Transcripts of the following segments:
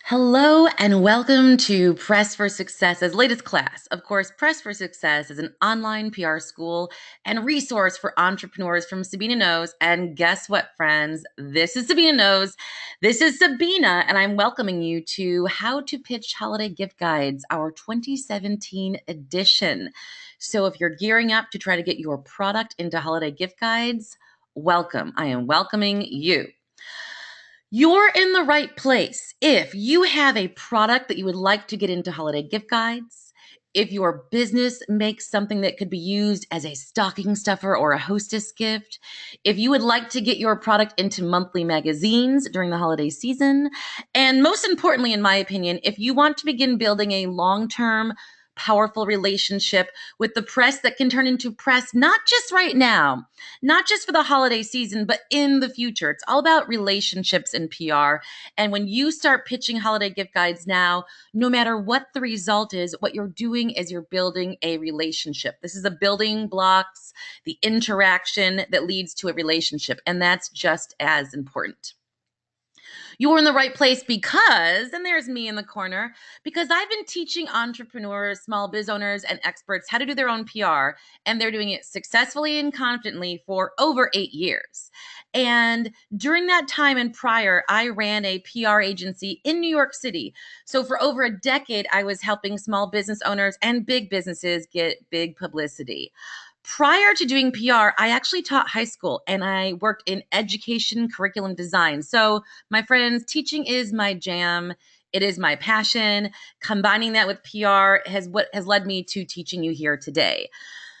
Hello and welcome to Press for Success's latest class. Of course, Press for Success is an online PR school and resource for entrepreneurs from Sabina Knows. And guess what, friends? This is Sabina Knows. This is Sabina, and I'm welcoming you to How to Pitch Holiday Gift Guides, our 2017 edition. So if you're gearing up to try to get your product into holiday gift guides, welcome. I am welcoming you. You're in the right place if you have a product that you would like to get into holiday gift guides, if your business makes something that could be used as a stocking stuffer or a hostess gift, if you would like to get your product into monthly magazines during the holiday season, and most importantly, in my opinion, if you want to begin building a long-term, powerful relationship with the press that can turn into press not just right now, not just for the holiday season, but in the future. It's all about relationships and PR. And when you start pitching holiday gift guides now, no matter what the result is, what you're doing is you're building a relationship. This is the building blocks, the interaction that leads to a relationship. And that's just as important. You're in the right place because, and there's me in the corner, because I've been teaching entrepreneurs, small biz owners, and experts how to do their own PR, and they're doing it successfully and confidently for over 8 years. And during that time and prior, I ran a PR agency in New York City. So for over a decade, I was helping small business owners and big businesses get big publicity. Prior to doing PR, I actually taught high school and I worked in education curriculum design. So, my friends, teaching is my jam. It is my passion. Combining that with PR has what has led me to teaching you here today.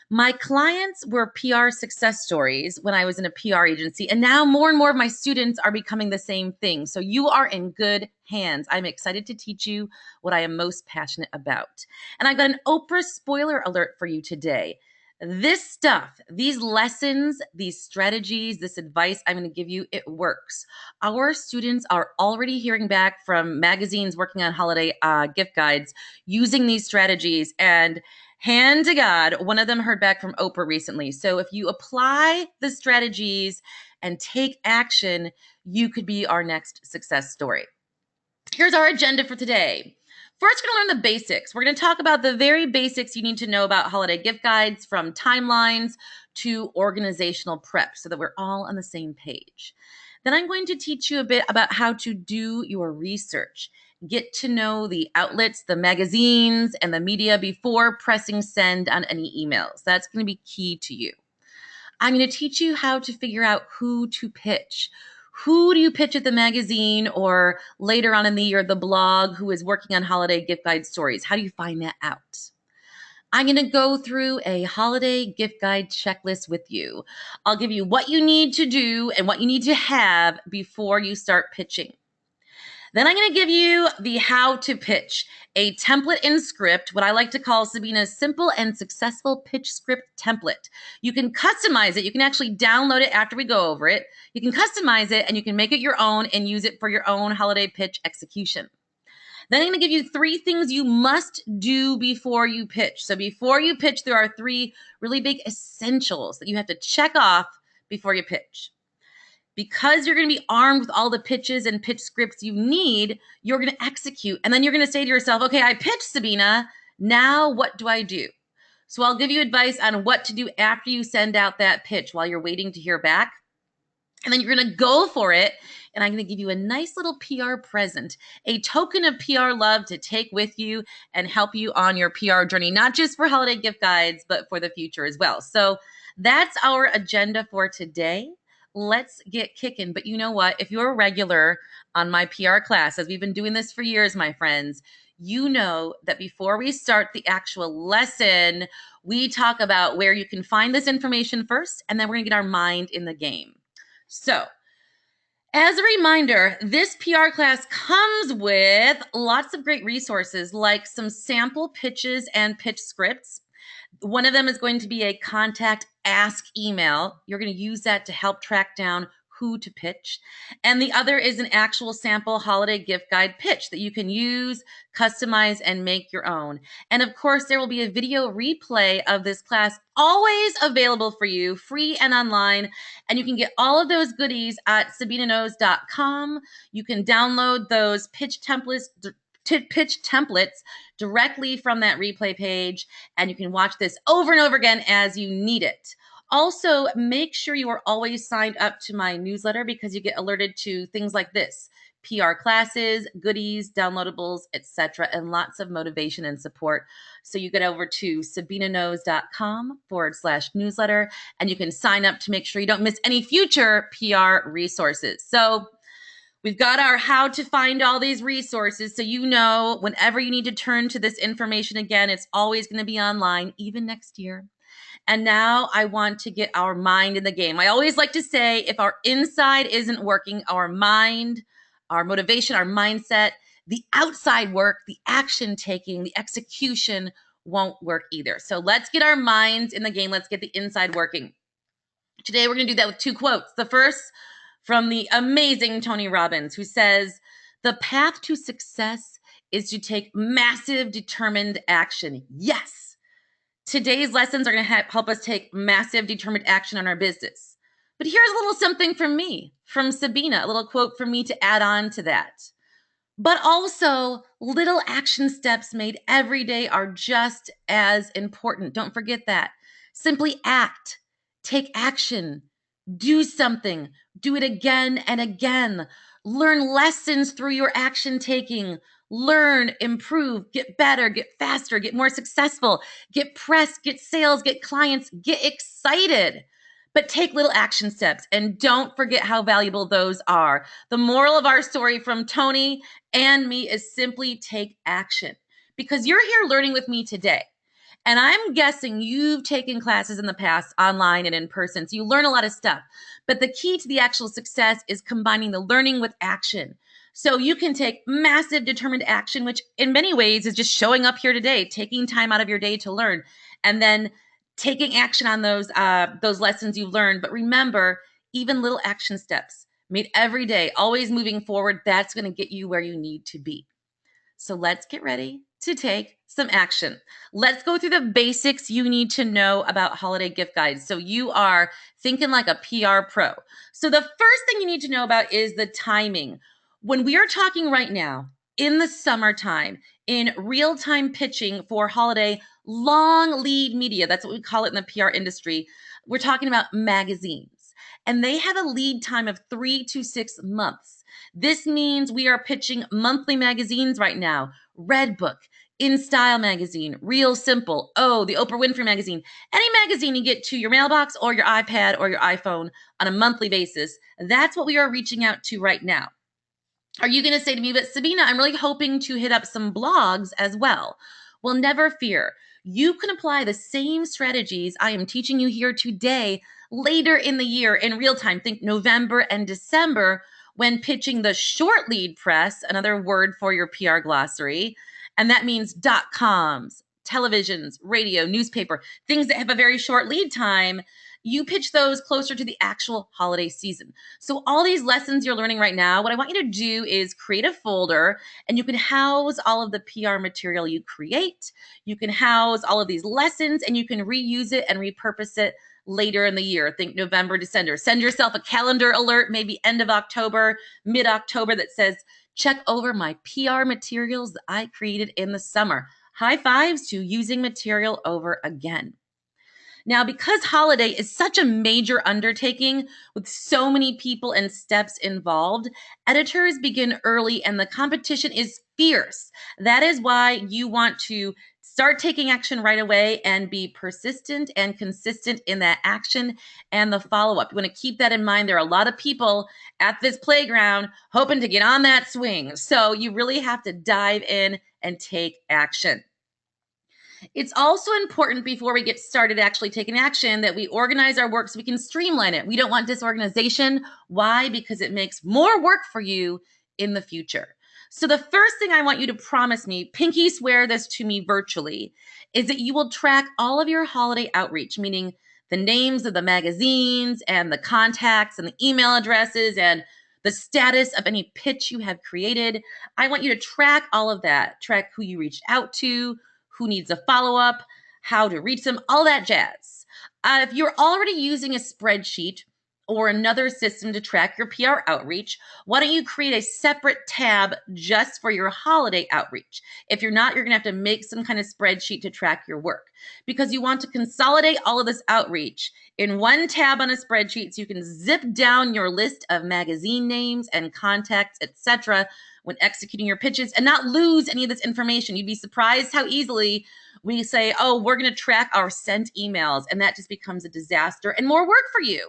My clients were PR success stories when I was in a PR agency, and now more and more of my students are becoming the same thing. So you are in good hands. I'm excited to teach you what I am most passionate about. And I've got an Oprah spoiler alert for you today. This stuff, these lessons, these strategies, this advice I'm going to give you, it works. Our students are already hearing back from magazines working on holiday gift guides using these strategies. And hand to God, one of them heard back from Oprah recently. So if you apply the strategies and take action, you could be our next success story. Here's our agenda for today. First, we're going to learn the basics. We're going to talk about the very basics you need to know about holiday gift guides, from timelines to organizational prep, so that we're all on the same page. Then I'm going to teach you a bit about how to do your research. Get to know the outlets, the magazines, and the media before pressing send on any emails. That's going to be key to you. I'm going to teach you how to figure out who to pitch. Who do you pitch at the magazine or later on in the year, the blog, who is working on holiday gift guide stories? How do you find that out? I'm going to go through a holiday gift guide checklist with you. I'll give you what you need to do and what you need to have before you start pitching. Then I'm going to give you the how to pitch, a template and script, what I like to call Sabina's simple and successful pitch script template. You can customize it. You can actually download it after we go over it. You can customize it and you can make it your own and use it for your own holiday pitch execution. Then I'm going to give you 3 things you must do before you pitch. So before you pitch, there are 3 really big essentials that you have to check off before you pitch. Because you're going to be armed with all the pitches and pitch scripts you need, you're going to execute. And then you're going to say to yourself, okay, I pitched, Sabina. Now what do I do? So I'll give you advice on what to do after you send out that pitch while you're waiting to hear back. And then you're going to go for it. And I'm going to give you a nice little PR present, a token of PR love to take with you and help you on your PR journey, not just for holiday gift guides, but for the future as well. So that's our agenda for today. Let's get kicking. But you know what? If you're a regular on my PR class, as we've been doing this for years, my friends, you know that before we start the actual lesson, we talk about where you can find this information first, and then we're going to get our mind in the game. So, as a reminder, this PR class comes with lots of great resources like some sample pitches and pitch scripts. One of them is going to be a contact ask email. You're going to use that to help track down who to pitch. And the other is an actual sample holiday gift guide pitch that you can use, customize, and make your own. And of course, there will be a video replay of this class always available for you, free and online. And you can get all of those goodies at sabinaknows.com. You can download those pitch templates directly from that replay page, and you can watch this over and over again as you need it. Also, make sure you are always signed up to my newsletter because you get alerted to things like this: PR classes, goodies, downloadables, etc., and lots of motivation and support. So you get over to sabinaknows.com/newsletter, and you can sign up to make sure you don't miss any future PR resources. So we've got our how to find all these resources, so you know whenever you need to turn to this information again, it's always going to be online, even next year. And now I want to get our mind in the game. I always like to say, if our inside isn't working, our mind, our motivation, our mindset, the outside work, the action taking, the execution won't work either. So let's get our minds in the game. Let's get the inside working. Today, we're going to do that with two quotes. The first from the amazing Tony Robbins, who says, "The path to success is to take massive, determined action." Yes. Today's lessons are going to help us take massive, determined action on our business. But here's a little something from me, from Sabina, a little quote from me to add on to that. But also, little action steps made every day are just as important. Don't forget that. Simply act, take action, do something, do it again and again. Learn lessons through your action taking. Learn, improve, get better, get faster, get more successful, get press, get sales, get clients, get excited. But take little action steps and don't forget how valuable those are. The moral of our story from Tony and me is simply take action, because you're here learning with me today. And I'm guessing you've taken classes in the past online and in person, so you learn a lot of stuff. But the key to the actual success is combining the learning with action. So you can take massive determined action, which in many ways is just showing up here today, taking time out of your day to learn, and then taking action on those lessons you've learned. But remember, even little action steps made every day, always moving forward, that's going to get you where you need to be. So let's get ready to take some action. Let's go through the basics you need to know about holiday gift guides, so you are thinking like a PR pro. So the first thing you need to know about is the timing. When we are talking right now in the summertime, in real-time pitching for holiday long lead media, that's what we call it in the PR industry, we're talking about magazines. And they have a lead time of 3 to 6 months. This means we are pitching monthly magazines right now: Redbook, InStyle magazine, Real Simple, the Oprah Winfrey magazine, any magazine you get to your mailbox or your iPad or your iPhone on a monthly basis. That's what we are reaching out to right now. Are you going to say to me, "But Sabina, I'm really hoping to hit up some blogs as well"? Well, never fear. You can apply the same strategies I am teaching you here today later in the year in real time. Think November and December when pitching the short lead press, another word for your PR glossary. And that means .coms, televisions, radio, newspaper, things that have a very short lead time. You pitch those closer to the actual holiday season. So all these lessons you're learning right now, what I want you to do is create a folder, and you can house all of the PR material you create. You can house all of these lessons, and you can reuse it and repurpose it later in the year. Think November, December. Send yourself a calendar alert, maybe end of October, mid-October, that says, "Check over my PR materials that I created in the summer." High fives to using material over again. Now, because holiday is such a major undertaking with so many people and steps involved, editors begin early and the competition is fierce. That is why you want to start taking action right away and be persistent and consistent in that action and the follow-up. You want to keep that in mind. There are a lot of people at this playground hoping to get on that swing. So you really have to dive in and take action. It's also important, before we get started actually taking action, that we organize our work so we can streamline it. We don't want disorganization. Why? Because it makes more work for you in the future. So the first thing I want you to promise me, pinky swear this to me virtually, is that you will track all of your holiday outreach, meaning the names of the magazines and the contacts and the email addresses and the status of any pitch you have created. I want you to track all of that, track who you reached out to, who needs a follow-up, how to reach them, all that jazz. If you're already using a spreadsheet or another system to track your PR outreach, why don't you create a separate tab just for your holiday outreach? If you're not, you're going to have to make some kind of spreadsheet to track your work, because you want to consolidate all of this outreach in one tab on a spreadsheet so you can zip down your list of magazine names and contacts, etc., when executing your pitches and not lose any of this information. You'd be surprised how easily we say, oh, we're going to track our sent emails, and that just becomes a disaster and more work for you.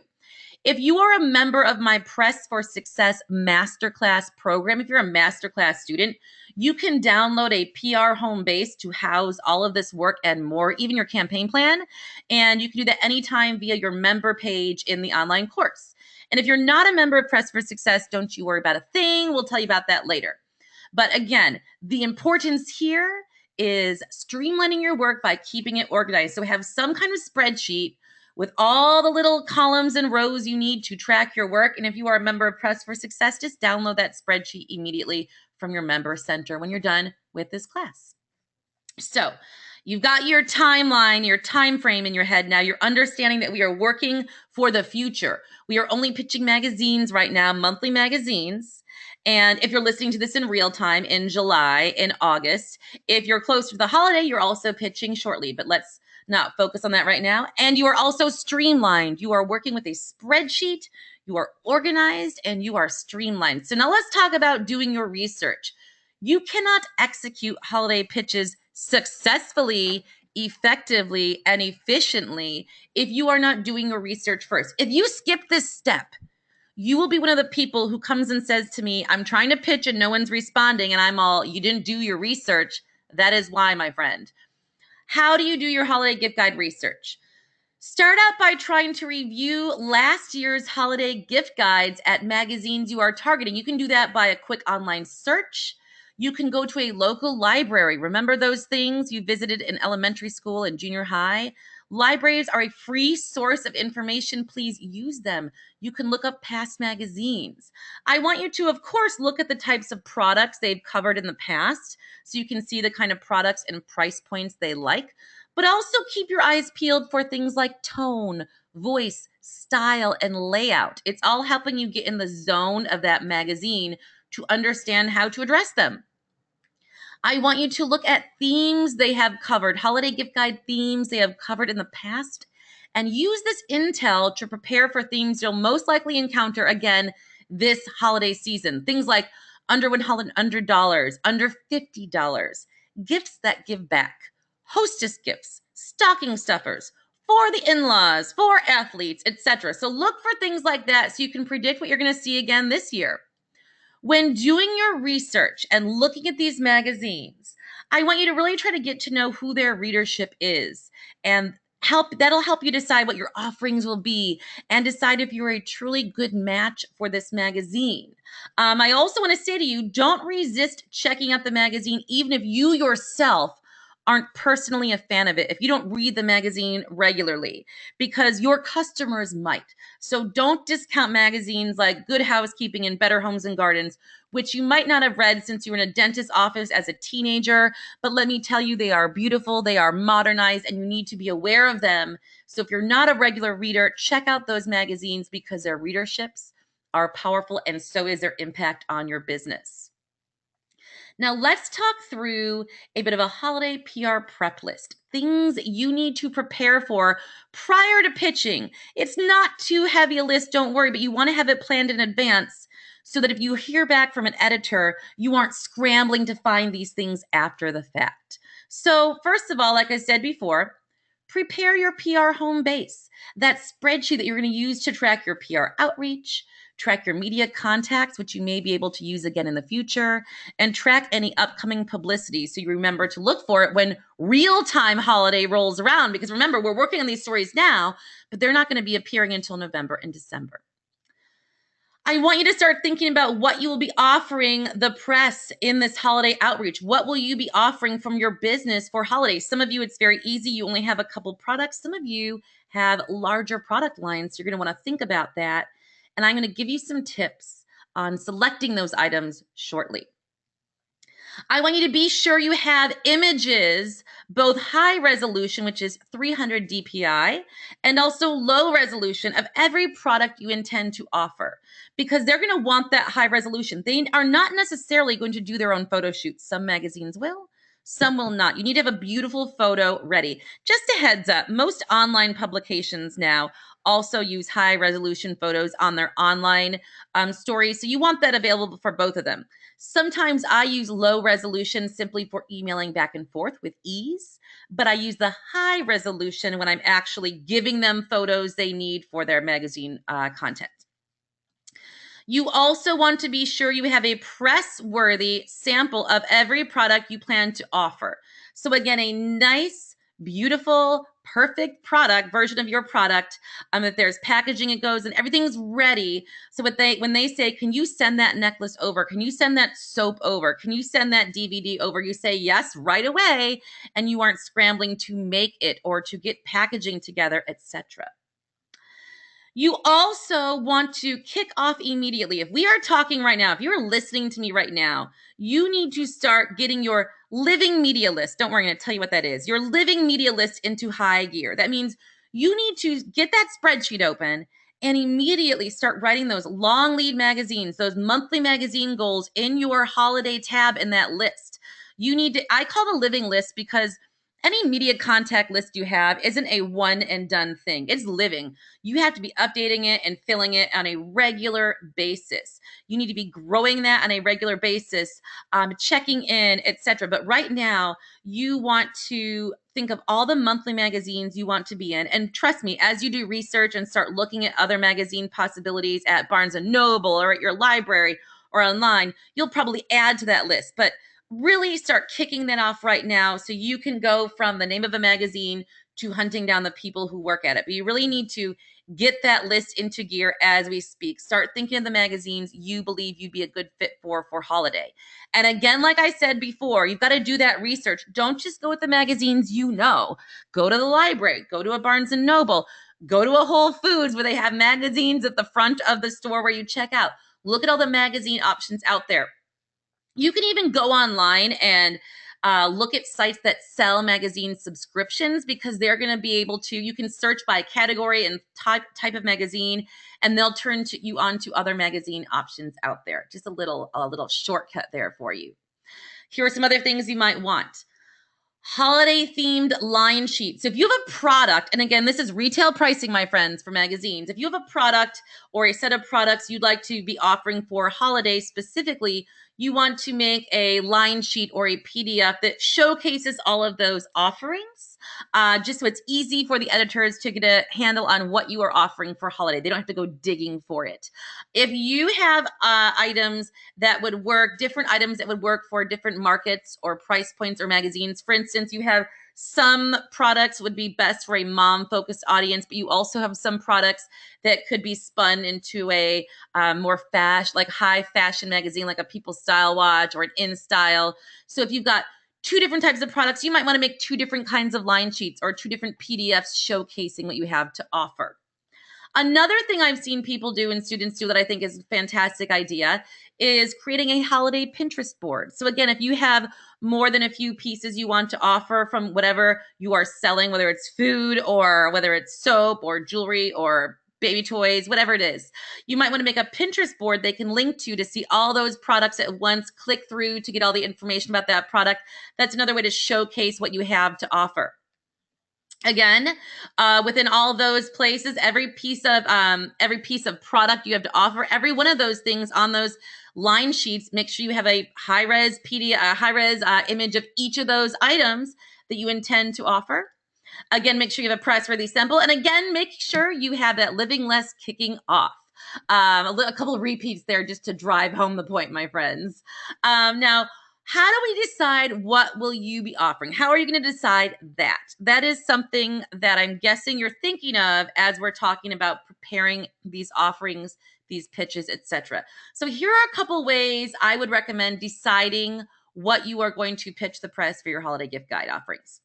If you are a member of my Press for Success Masterclass program, if you're a Masterclass student, you can download a PR home base to house all of this work and more, even your campaign plan. And you can do that anytime via your member page in the online course. And if you're not a member of Press for Success, don't you worry about a thing. We'll tell you about that later. But again, the importance here is streamlining your work by keeping it organized. So have some kind of spreadsheet with all the little columns and rows you need to track your work. And if you are a member of Press for Success, just download that spreadsheet immediately from your member center when you're done with this class. So you've got your timeline, your time frame in your head now. You're understanding that we are working for the future. We are only pitching magazines right now, monthly magazines. And if you're listening to this in real time in July, in August, if you're closer to the holiday, you're also pitching shortly. But let's not focus on that right now. And you are also streamlined. You are working with a spreadsheet. You are organized and you are streamlined. So now let's talk about doing your research. You cannot execute holiday pitches successfully, effectively, and efficiently if you are not doing your research first. If you skip this step, you will be one of the people who comes and says to me, I'm trying to pitch and no one's responding, and I'm all, you didn't do your research. That is why, my friend. How do you do your holiday gift guide research? Start out by trying to review last year's holiday gift guides at magazines you are targeting. You can do that by a quick online search. You can go to a local library. Remember those things you visited in elementary school and junior high? Libraries are a free source of information. Please use them. You can look up past magazines. I want you to, of course, look at the types of products they've covered in the past so you can see the kind of products and price points they like. But also keep your eyes peeled for things like tone, voice, style, and layout. It's all helping you get in the zone of that magazine to understand how to address them. I want you to look at themes they have covered, holiday gift guide themes they have covered in the past, and use this intel to prepare for themes you'll most likely encounter again this holiday season. Things like under $100, under $50, gifts that give back, hostess gifts, stocking stuffers, for the in-laws, for athletes, etc. So look for things like that so you can predict what you're going to see again this year. When doing your research and looking at these magazines, I want you to really try to get to know who their readership is, and that'll help you decide what your offerings will be and decide if you're a truly good match for this magazine. I also want to say to you, don't resist checking out the magazine, even if you yourself aren't personally a fan of it, if you don't read the magazine regularly, because your customers might. So don't discount magazines like Good Housekeeping and Better Homes and Gardens, which you might not have read since you were in a dentist's office as a teenager. But let me tell you, they are beautiful, they are modernized, and you need to be aware of them. So if you're not a regular reader, check out those magazines because their readerships are powerful, and so is their impact on your business. Now let's talk through a bit of a holiday PR prep list. Things you need to prepare for prior to pitching. It's not too heavy a list, don't worry, but you want to have it planned in advance so that if you hear back from an editor, you aren't scrambling to find these things after the fact. So first of all, like I said before, prepare your PR home base, that spreadsheet that you're going to use to track your PR outreach, track your media contacts, which you may be able to use again in the future, and track any upcoming publicity so you remember to look for it when real-time holiday rolls around. Because remember, we're working on these stories now, but they're not going to be appearing until November and December. I want you to start thinking about what you will be offering the press in this holiday outreach. What will you be offering from your business for holidays? Some of you, it's very easy. You only have a couple products. Some of you have larger product lines. So you're going to want to think about that. And I'm going to give you some tips on selecting those items shortly. I want you to be sure you have images, both high resolution, which is 300 DPI, and also low resolution of every product you intend to offer, because they're going to want that high resolution. They are not necessarily going to do their own photo shoots. Some magazines will, some will not. You need to have a beautiful photo ready. Just a heads up, most online publications now also use high resolution photos on their online stories. So you want that available for both of them. Sometimes I use low resolution simply for emailing back and forth with ease, but I use the high resolution when I'm actually giving them photos they need for their magazine content. You also want to be sure you have a press-worthy sample of every product you plan to offer. So again, a nice, beautiful, perfect product version of your product, that there's packaging it goes and everything's ready. So when they say, can you send that necklace over? Can you send that soap over? Can you send that DVD over? You say yes right away, and you aren't scrambling to make it or to get packaging together, etc. You also want to kick off immediately. If we are talking right now, if you're listening to me right now, you need to start getting your living media list. Don't worry, I'm going to tell you what that is. Your living media list into high gear. That means you need to get that spreadsheet open and immediately start writing those long lead magazines, those monthly magazine goals in your holiday tab in that list. You need to, I call it a living list because any media contact list you have isn't a one and done thing. It's living. You have to be updating it and filling it on a regular basis. You need to be growing that on a regular basis, checking in, etc. But right now, you want to think of all the monthly magazines you want to be in. And trust me, as you do research and start looking at other magazine possibilities at Barnes & Noble or at your library or online, you'll probably add to that list. But really start kicking that off right now so you can go from the name of a magazine to hunting down the people who work at it. But you really need to get that list into gear as we speak. Start thinking of the magazines you believe you'd be a good fit for holiday. And again, like I said before, you've got to do that research. Don't just go with the magazines you know. Go to the library, go to a Barnes & Noble, go to a Whole Foods where they have magazines at the front of the store where you check out. Look at all the magazine options out there. You can even go online and look at sites that sell magazine subscriptions, because they're going to be able to, you can search by category and type of magazine, and they'll turn you on to other magazine options out there. Just a little shortcut there for you. Here are some other things you might want. Holiday themed line sheets. So if you have a product, and again, this is retail pricing, my friends, for magazines. If you have a product or a set of products you'd like to be offering for holidays specifically, you want to make a line sheet or a PDF that showcases all of those offerings, just so it's easy for the editors to get a handle on what you are offering for holiday. They don't have to go digging for it. If you have items that would work, different items that would work for different markets or price points or magazines, for instance, you have some products would be best for a mom-focused audience, but you also have some products that could be spun into a more high fashion magazine, like a People Style Watch or an In Style. So if you've got two different types of products, you might want to make two different kinds of line sheets or two different PDFs showcasing what you have to offer. Another thing I've seen people do and students do that I think is a fantastic idea is creating a holiday Pinterest board. So again, if you have more than a few pieces you want to offer from whatever you are selling, whether it's food or whether it's soap or jewelry or baby toys, whatever it is, you might want to make a Pinterest board they can link to see all those products at once, click through to get all the information about that product. That's another way to showcase what you have to offer. Again, within all those places, every piece of product you have to offer, every one of those things on those line sheets, make sure you have a high-res image of each of those items that you intend to offer. Again, make sure you have a press-worthy sample, and again, make sure you have that living list kicking off. A couple of repeats there just to drive home the point, my friends. Now, how do we decide what will you be offering? How are you going to decide that? That is something that I'm guessing you're thinking of as we're talking about preparing these offerings, these pitches, etc. So here are a couple ways I would recommend deciding what you are going to pitch the press for your holiday gift guide offerings.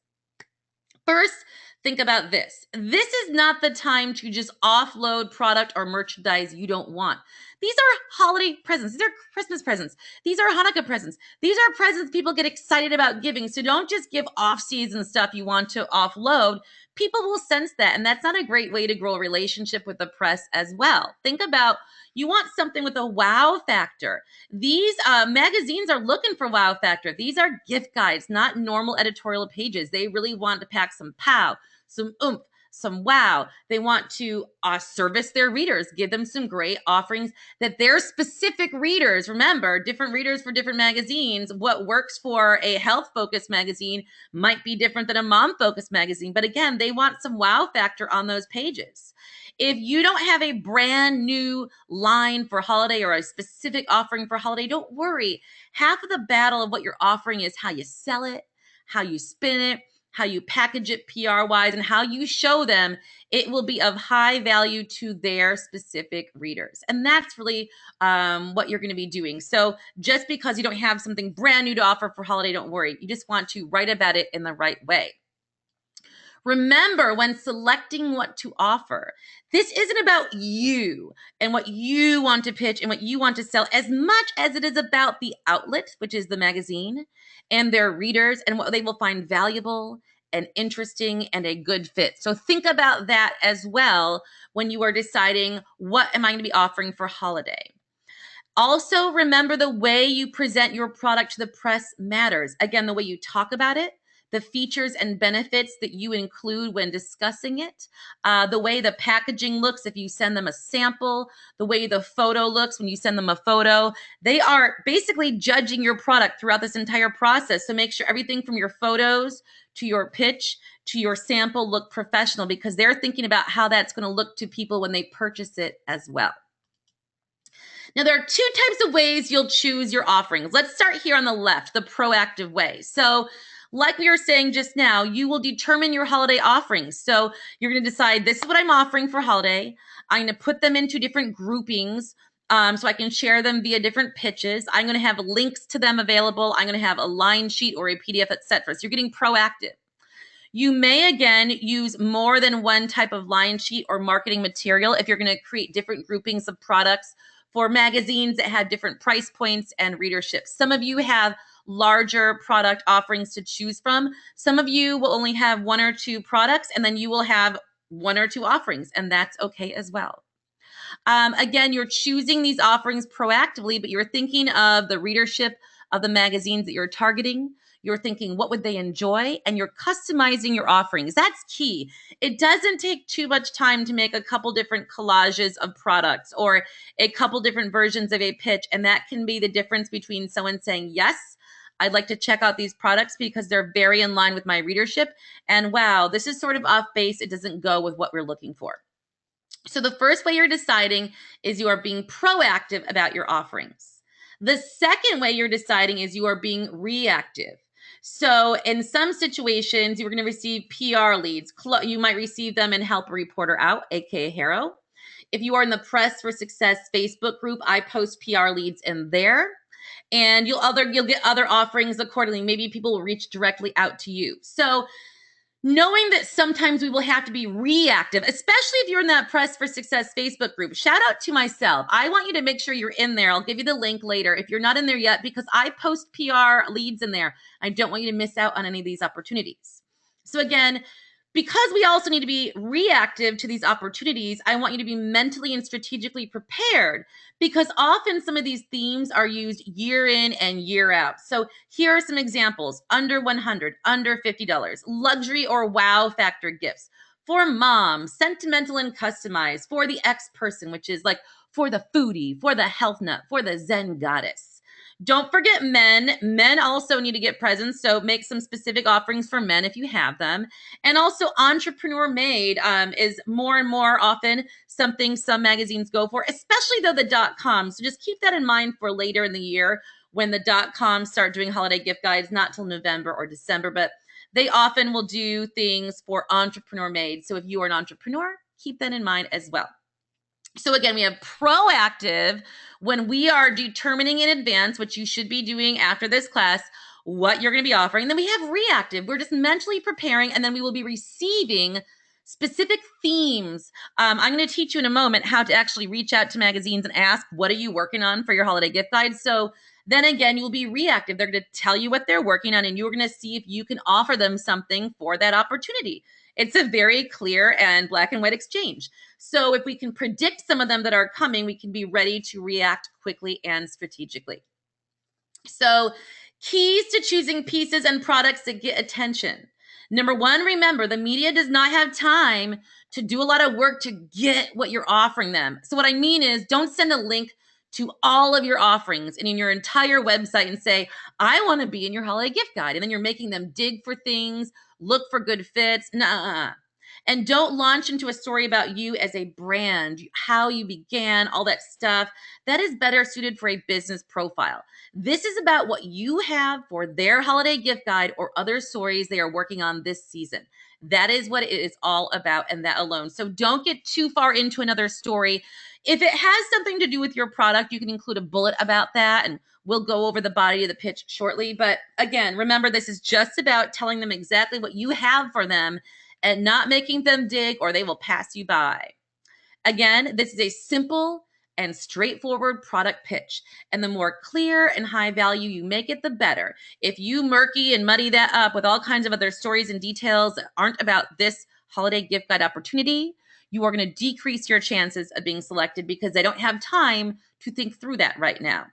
First, think about this. This is not the time to just offload product or merchandise you don't want. These are holiday presents. These are Christmas presents. These are Hanukkah presents. These are presents people get excited about giving. So don't just give off-season stuff you want to offload. People will sense that, and that's not a great way to grow a relationship with the press as well. Think about, you want something with a wow factor. These magazines are looking for wow factor. These are gift guides, not normal editorial pages. They really want to pack some pow, some oomph, some wow. They want to service their readers, give them some great offerings that their specific readers, remember, different readers for different magazines. What works for a health-focused magazine might be different than a mom-focused magazine. But again, they want some wow factor on those pages. If you don't have a brand new line for holiday or a specific offering for holiday, don't worry. Half of the battle of what you're offering is how you sell it, how you spin it, how you package it PR-wise, and how you show them it will be of high value to their specific readers. And that's really what you're going to be doing. So just because you don't have something brand new to offer for holiday, don't worry. You just want to write about it in the right way. Remember, when selecting what to offer, this isn't about you and what you want to pitch and what you want to sell as much as it is about the outlet, which is the magazine, and their readers and what they will find valuable and interesting and a good fit. So think about that as well when you are deciding, what am I going to be offering for holiday? Also, remember, the way you present your product to the press matters. Again, the way you talk about it, the features and benefits that you include when discussing it, the way the packaging looks if you send them a sample, the way the photo looks when you send them a photo. They are basically judging your product throughout this entire process. So make sure everything from your photos to your pitch to your sample look professional, because they're thinking about how that's going to look to people when they purchase it as well. Now, there are two types of ways you'll choose your offerings. Let's start here on the left, the proactive way. So like we were saying just now, you will determine your holiday offerings. So you're going to decide, this is what I'm offering for holiday. I'm going to put them into different groupings so I can share them via different pitches. I'm going to have links to them available. I'm going to have a line sheet or a PDF, etc. So you're getting proactive. You may, again, use more than one type of line sheet or marketing material if you're going to create different groupings of products for magazines that have different price points and readership. Some of you have larger product offerings to choose from. Some of you will only have one or two products, and then you will have one or two offerings, and that's okay as well. Again, you're choosing these offerings proactively, but you're thinking of the readership of the magazines that you're targeting. You're thinking, what would they enjoy? And you're customizing your offerings. That's key. It doesn't take too much time to make a couple different collages of products or a couple different versions of a pitch. And that can be the difference between someone saying, yes, I'd like to check out these products because they're very in line with my readership. And wow, this is sort of off base. It doesn't go with what we're looking for. So the first way you're deciding is you are being proactive about your offerings. The second way you're deciding is you are being reactive. So in some situations, you're going to receive PR leads. You might receive them in Help a Reporter Out, aka HARO. If you are in the Press for Success Facebook group, I post PR leads in there. And you'll get other offerings accordingly. Maybe people will reach directly out to you. So knowing that sometimes we will have to be reactive, especially if you're in that Press for Success Facebook group. Shout out to myself. I want you to make sure you're in there. I'll give you the link later if you're not in there yet, because I post PR leads in there. I don't want you to miss out on any of these opportunities. So again, because we also need to be reactive to these opportunities, I want you to be mentally and strategically prepared, because often some of these themes are used year in and year out. So here are some examples: under $100, under $50, luxury or wow factor gifts for mom, sentimental and customized for the X person, which is like for the foodie, for the health nut, for the Zen goddess. Don't forget men. Men also need to get presents, so make some specific offerings for men if you have them. And also entrepreneur made is more and more often something some magazines go for, especially though the .com. So just keep that in mind for later in the year when the .com start doing holiday gift guides, not till November or December, but they often will do things for entrepreneur made. So if you are an entrepreneur, keep that in mind as well. So again, we have proactive when we are determining in advance, which you should be doing after this class, what you're going to be offering. Then we have reactive. We're just mentally preparing, and then we will be receiving specific themes. I'm going to teach you in a moment how to actually reach out to magazines and ask, what are you working on for your holiday gift guide? So then again, you'll be reactive. They're going to tell you what they're working on, and you're going to see if you can offer them something for that opportunity. It's a very clear and black and white exchange. So if we can predict some of them that are coming, we can be ready to react quickly and strategically. So keys to choosing pieces and products that get attention. Number one, remember, the media does not have time to do a lot of work to get what you're offering them. So what I mean is, don't send a link to all of your offerings and in your entire website and say, I want to be in your holiday gift guide. And then you're making them dig for things, look for good fits. Nuh-uh. And don't launch into a story about you as a brand, how you began, all that stuff. That is better suited for a business profile. This is about what you have for their holiday gift guide or other stories they are working on this season. That is what it is all about, and that alone. So don't get too far into another story. If it has something to do with your product, you can include a bullet about that, and we'll go over the body of the pitch shortly. But again, remember, this is just about telling them exactly what you have for them and not making them dig, or they will pass you by. Again, this is a simple and straightforward product pitch. And the more clear and high value you make it, the better. If you murky and muddy that up with all kinds of other stories and details that aren't about this holiday gift guide opportunity, you are going to decrease your chances of being selected because they don't have time to think through that right now.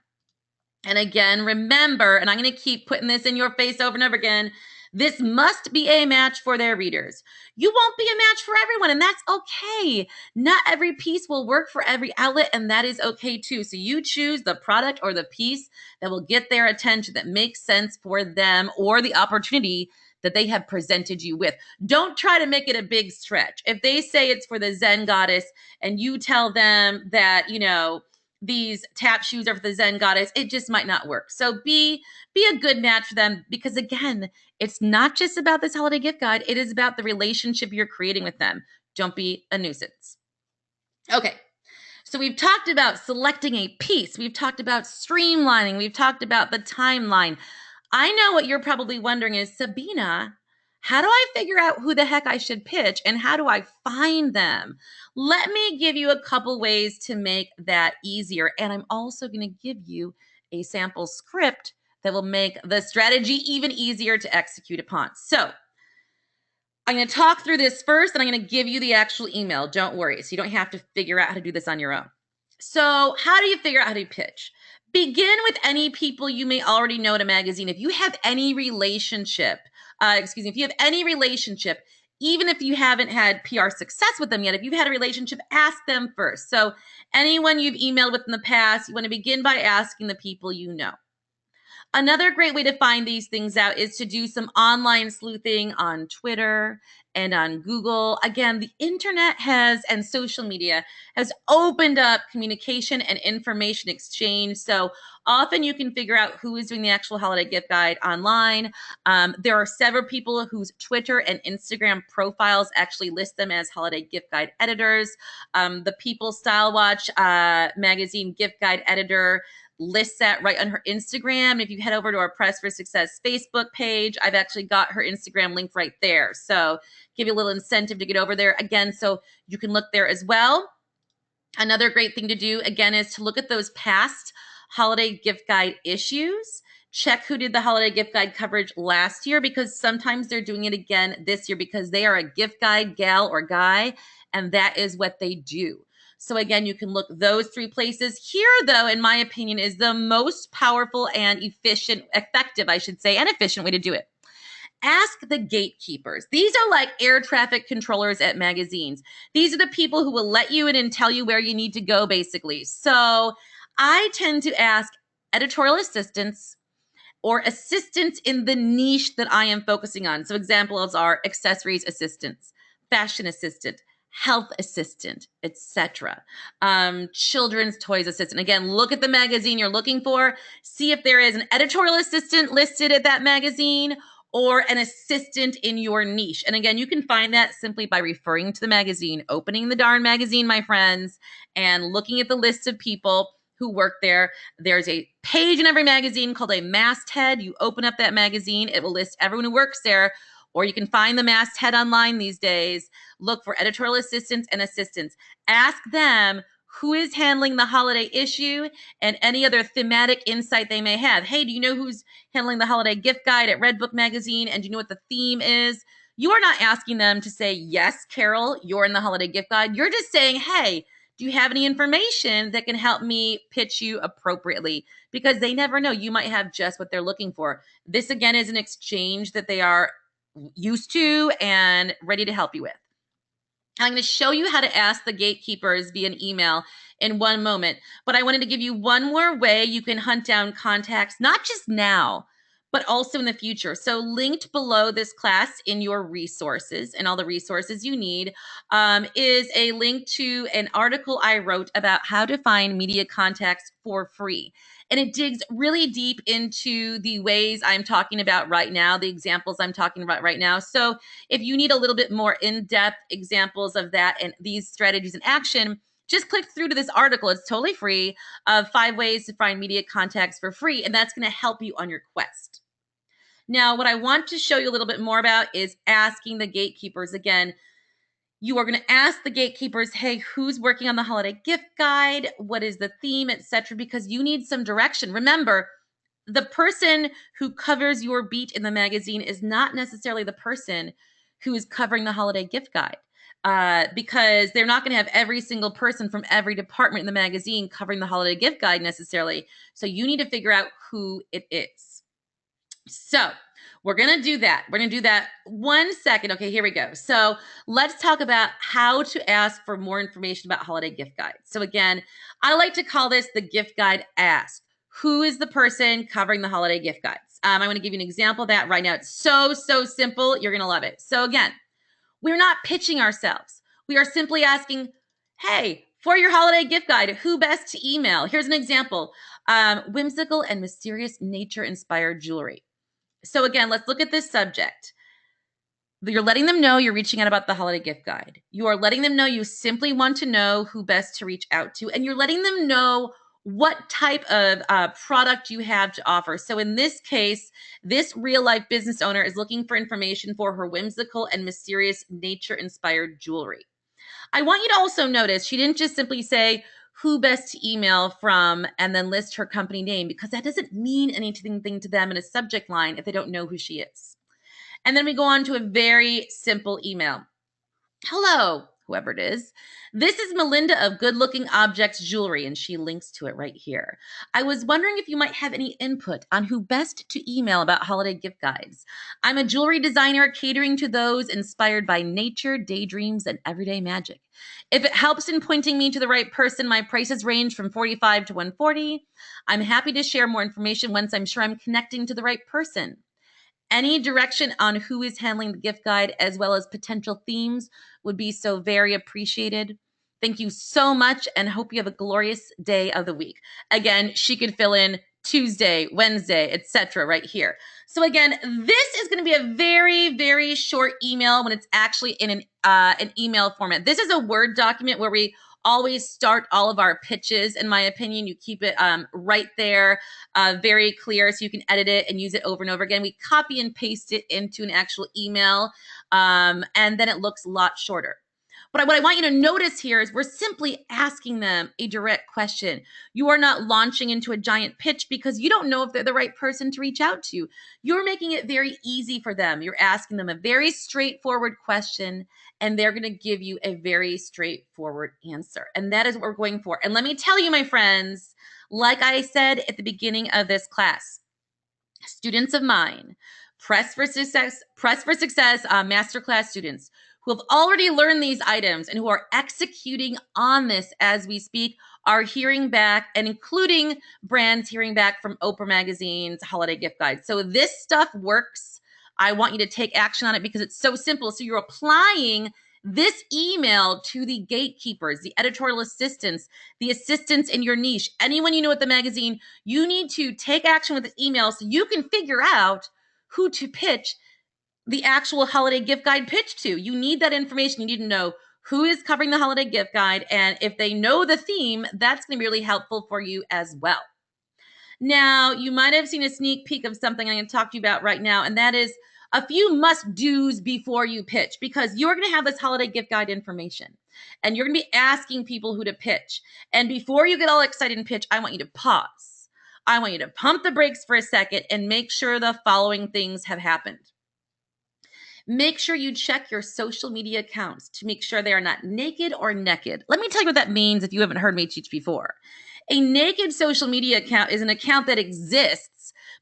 And again, remember, and I'm going to keep putting this in your face over and over again, this must be a match for their readers. You won't be a match for everyone, and that's okay. Not every piece will work for every outlet, and that is okay too. So you choose the product or the piece that will get their attention, that makes sense for them or the opportunity that they have presented you with. Don't try to make it a big stretch. If they say it's for the Zen goddess and you tell them that, these tap shoes are for the Zen goddess, it just might not work. So be a good match for them, because again, it's not just about this holiday gift guide. It is about the relationship you're creating with them. Don't be a nuisance. Okay. So we've talked about selecting a piece. We've talked about streamlining. We've talked about the timeline. I know what you're probably wondering is, Sabina, how do I figure out who the heck I should pitch, and how do I find them? Let me give you a couple ways to make that easier. And I'm also going to give you a sample script that will make the strategy even easier to execute upon. So I'm going to talk through this first, and I'm going to give you the actual email. Don't worry. So you don't have to figure out how to do this on your own. So how do you figure out how to pitch? Begin with any people you may already know at a magazine. If you have any relationship, if you have any relationship, even if you haven't had PR success with them yet, if you've had a relationship, ask them first. So anyone you've emailed with in the past, you want to begin by asking the people you know. Another great way to find these things out is to do some online sleuthing on Twitter and on Google. Again, the internet and social media has opened up communication and information exchange. So often you can figure out who is doing the actual holiday gift guide online. There are several people whose Twitter and Instagram profiles actually list them as holiday gift guide editors. The People Style Watch magazine gift guide editor lists that right on her Instagram. And if you head over to our Press for Success Facebook page, I've actually got her Instagram link right there. So give you a little incentive to get over there again, so you can look there as well. Another great thing to do, again, is to look at those past holiday gift guide issues. Check who did the holiday gift guide coverage last year, because sometimes they're doing it again this year because they are a gift guide gal or guy, and that is what they do. So again, you can look those three places. Here, though, in my opinion, is the most powerful and effective way to do it. Ask the gatekeepers. These are like air traffic controllers at magazines. These are the people who will let you in and tell you where you need to go, basically. So I tend to ask editorial assistants or assistants in the niche that I am focusing on. So examples are accessories assistants, fashion assistant, health assistant, etc. Children's toys assistant. Again, look at the magazine you're looking for. See if there is an editorial assistant listed at that magazine or an assistant in your niche. And again, you can find that simply by referring to the magazine, opening the darn magazine, my friends, and looking at the list of people who work there. There's a page in every magazine called a masthead. You open up that magazine, it will list everyone who works there, or you can find the masthead online these days. Look for editorial assistants and assistants. Ask them who is handling the holiday issue and any other thematic insight they may have. Hey, do you know who's handling the holiday gift guide at Redbook Magazine? And do you know what the theme is? You are not asking them to say, yes, Carol, you're in the holiday gift guide. You're just saying, hey, do you have any information that can help me pitch you appropriately? Because they never know. You might have just what they're looking for. This, again, is an exchange that they are used to and ready to help you with. I'm going to show you how to ask the gatekeepers via an email in one moment, but I wanted to give you one more way you can hunt down contacts, not just now, but also in the future. So linked below this class in your resources and all the resources you need is a link to an article I wrote about how to find media contacts for free. And it digs really deep into the ways I'm talking about right now, the examples I'm talking about right now. So if you need a little bit more in-depth examples of that and these strategies in action, just click through to this article. It's totally free of 5 ways to find media contacts for free, and that's going to help you on your quest. Now, what I want to show you a little bit more about is asking the gatekeepers. Again, you are going to ask the gatekeepers, hey, who's working on the holiday gift guide? What is the theme, etc., because you need some direction. Remember, the person who covers your beat in the magazine is not necessarily the person who is covering the holiday gift guide. Because they're not going to have every single person from every department in the magazine covering the holiday gift guide necessarily. So you need to figure out who it is. So we're going to do that. We're going to do that 1 second. Okay, here we go. So let's talk about how to ask for more information about holiday gift guides. So again, I like to call this the gift guide ask. Who is the person covering the holiday gift guides? I'm going to give you an example of that right now. It's so simple. You're going to love it. So again, we're not pitching ourselves. We are simply asking, hey, for your holiday gift guide, who best to email? Here's an example. Whimsical and mysterious nature-inspired jewelry. So again, let's look at this subject. You're letting them know you're reaching out about the holiday gift guide. You are letting them know you simply want to know who best to reach out to, and you're letting them know what type of product you have to offer. So in this case, this real life business owner is looking for information for her whimsical and mysterious nature-inspired jewelry. I want you to also notice she didn't just simply say who best to email from and then list her company name, because that doesn't mean anything to them in a subject line if they don't know who she is. And then we go on to a very simple email. Hello, whoever it is. This is Melinda of Good Looking Objects Jewelry, and she links to it right here. I was wondering if you might have any input on who best to email about holiday gift guides. I'm a jewelry designer catering to those inspired by nature, daydreams, and everyday magic. If it helps in pointing me to the right person, my prices range from $45 to $140. I'm happy to share more information once I'm sure I'm connecting to the right person. Any direction on who is handling the gift guide as well as potential themes would be so very appreciated. Thank you so much and hope you have a glorious day of the week. Again, she could fill in Tuesday, Wednesday, etc. right here. So again, this is going to be a very short email when it's actually in an email format. This is a Word document where we always start all of our pitches. In my opinion, you keep it right there, very clear, so you can edit it and use it over and over again. We copy and paste it into an actual email, and then it looks a lot shorter. But what I want you to notice here is we're simply asking them a direct question. You are not launching into a giant pitch because you don't know if they're the right person to reach out to. You're making it very easy for them. You're asking them a very straightforward question, and they're going to give you a very straightforward answer. And that is what we're going for. And let me tell you, my friends, like I said at the beginning of this class, students of mine, Press for Success Masterclass students who have already learned these items and who are executing on this as we speak are hearing back, and including brands hearing back from Oprah Magazine's holiday gift guide. So this stuff works. I want you to take action on it because it's so simple. So you're applying this email to the gatekeepers, the editorial assistants, the assistants in your niche, anyone you know at the magazine. You need to take action with this email so you can figure out who to pitch the actual holiday gift guide pitch to. You need that information. You need to know who is covering the holiday gift guide. And if they know the theme, that's going to be really helpful for you as well. Now, you might have seen a sneak peek of something I'm going to talk to you about right now, and that is a few must-dos before you pitch, because you're going to have this holiday gift guide information, and you're going to be asking people who to pitch. And before you get all excited and pitch, I want you to pause. I want you to pump the brakes for a second and make sure the following things have happened. Make sure you check your social media accounts to make sure they are not naked or naked. Let me tell you what that means if you haven't heard me teach before. A naked social media account is an account that exists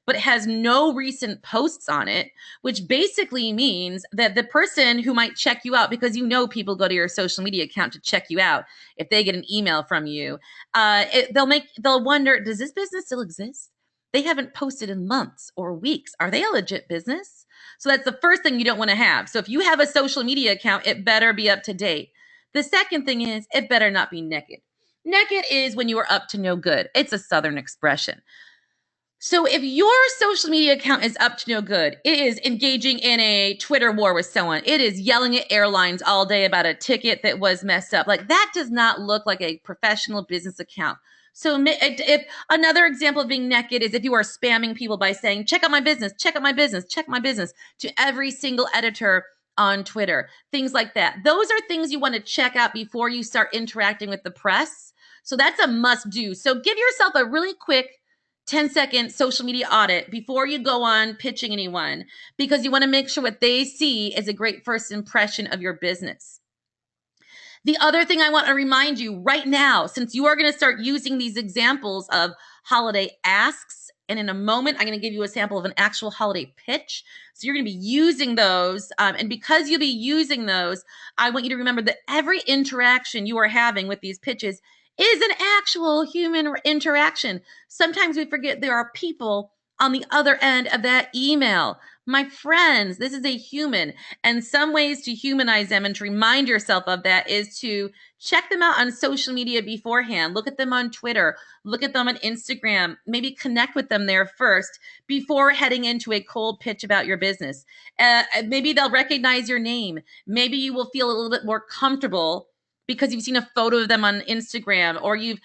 but has no recent posts on it, which basically means that the person who might check you out, because you know people go to your social media account to check you out if they get an email from you, they'll wonder, does this business still exist? They haven't posted in months or weeks. Are they a legit business? So that's the first thing you don't want to have. So if you have a social media account, it better be up to date. The second thing is it better not be naked. Naked is when you are up to no good. It's a Southern expression. So if your social media account is up to no good, it is engaging in a Twitter war with someone. It is yelling at airlines all day about a ticket that was messed up. Like, that does not look like a professional business account. So if another example of being naked is if you are spamming people by saying, check out my business, check out my business, check my business to every single editor on Twitter, things like that. Those are things you want to check out before you start interacting with the press. So that's a must do. So give yourself a really quick 10-second social media audit before you go on pitching anyone, because you want to make sure what they see is a great first impression of your business. The other thing I want to remind you right now, since you are going to start using these examples of holiday asks, and in a moment, I'm going to give you a sample of an actual holiday pitch. So you're going to be using those. And because you'll be using those, I want you to remember that every interaction you are having with these pitches is an actual human interaction. Sometimes we forget there are people on the other end of that email. My friends, this is a human. And some ways to humanize them and to remind yourself of that is to check them out on social media beforehand. Look at them on Twitter. Look at them on Instagram. Maybe connect with them there first before heading into a cold pitch about your business. Maybe they'll recognize your name. Maybe you will feel a little bit more comfortable because you've seen a photo of them on Instagram or you've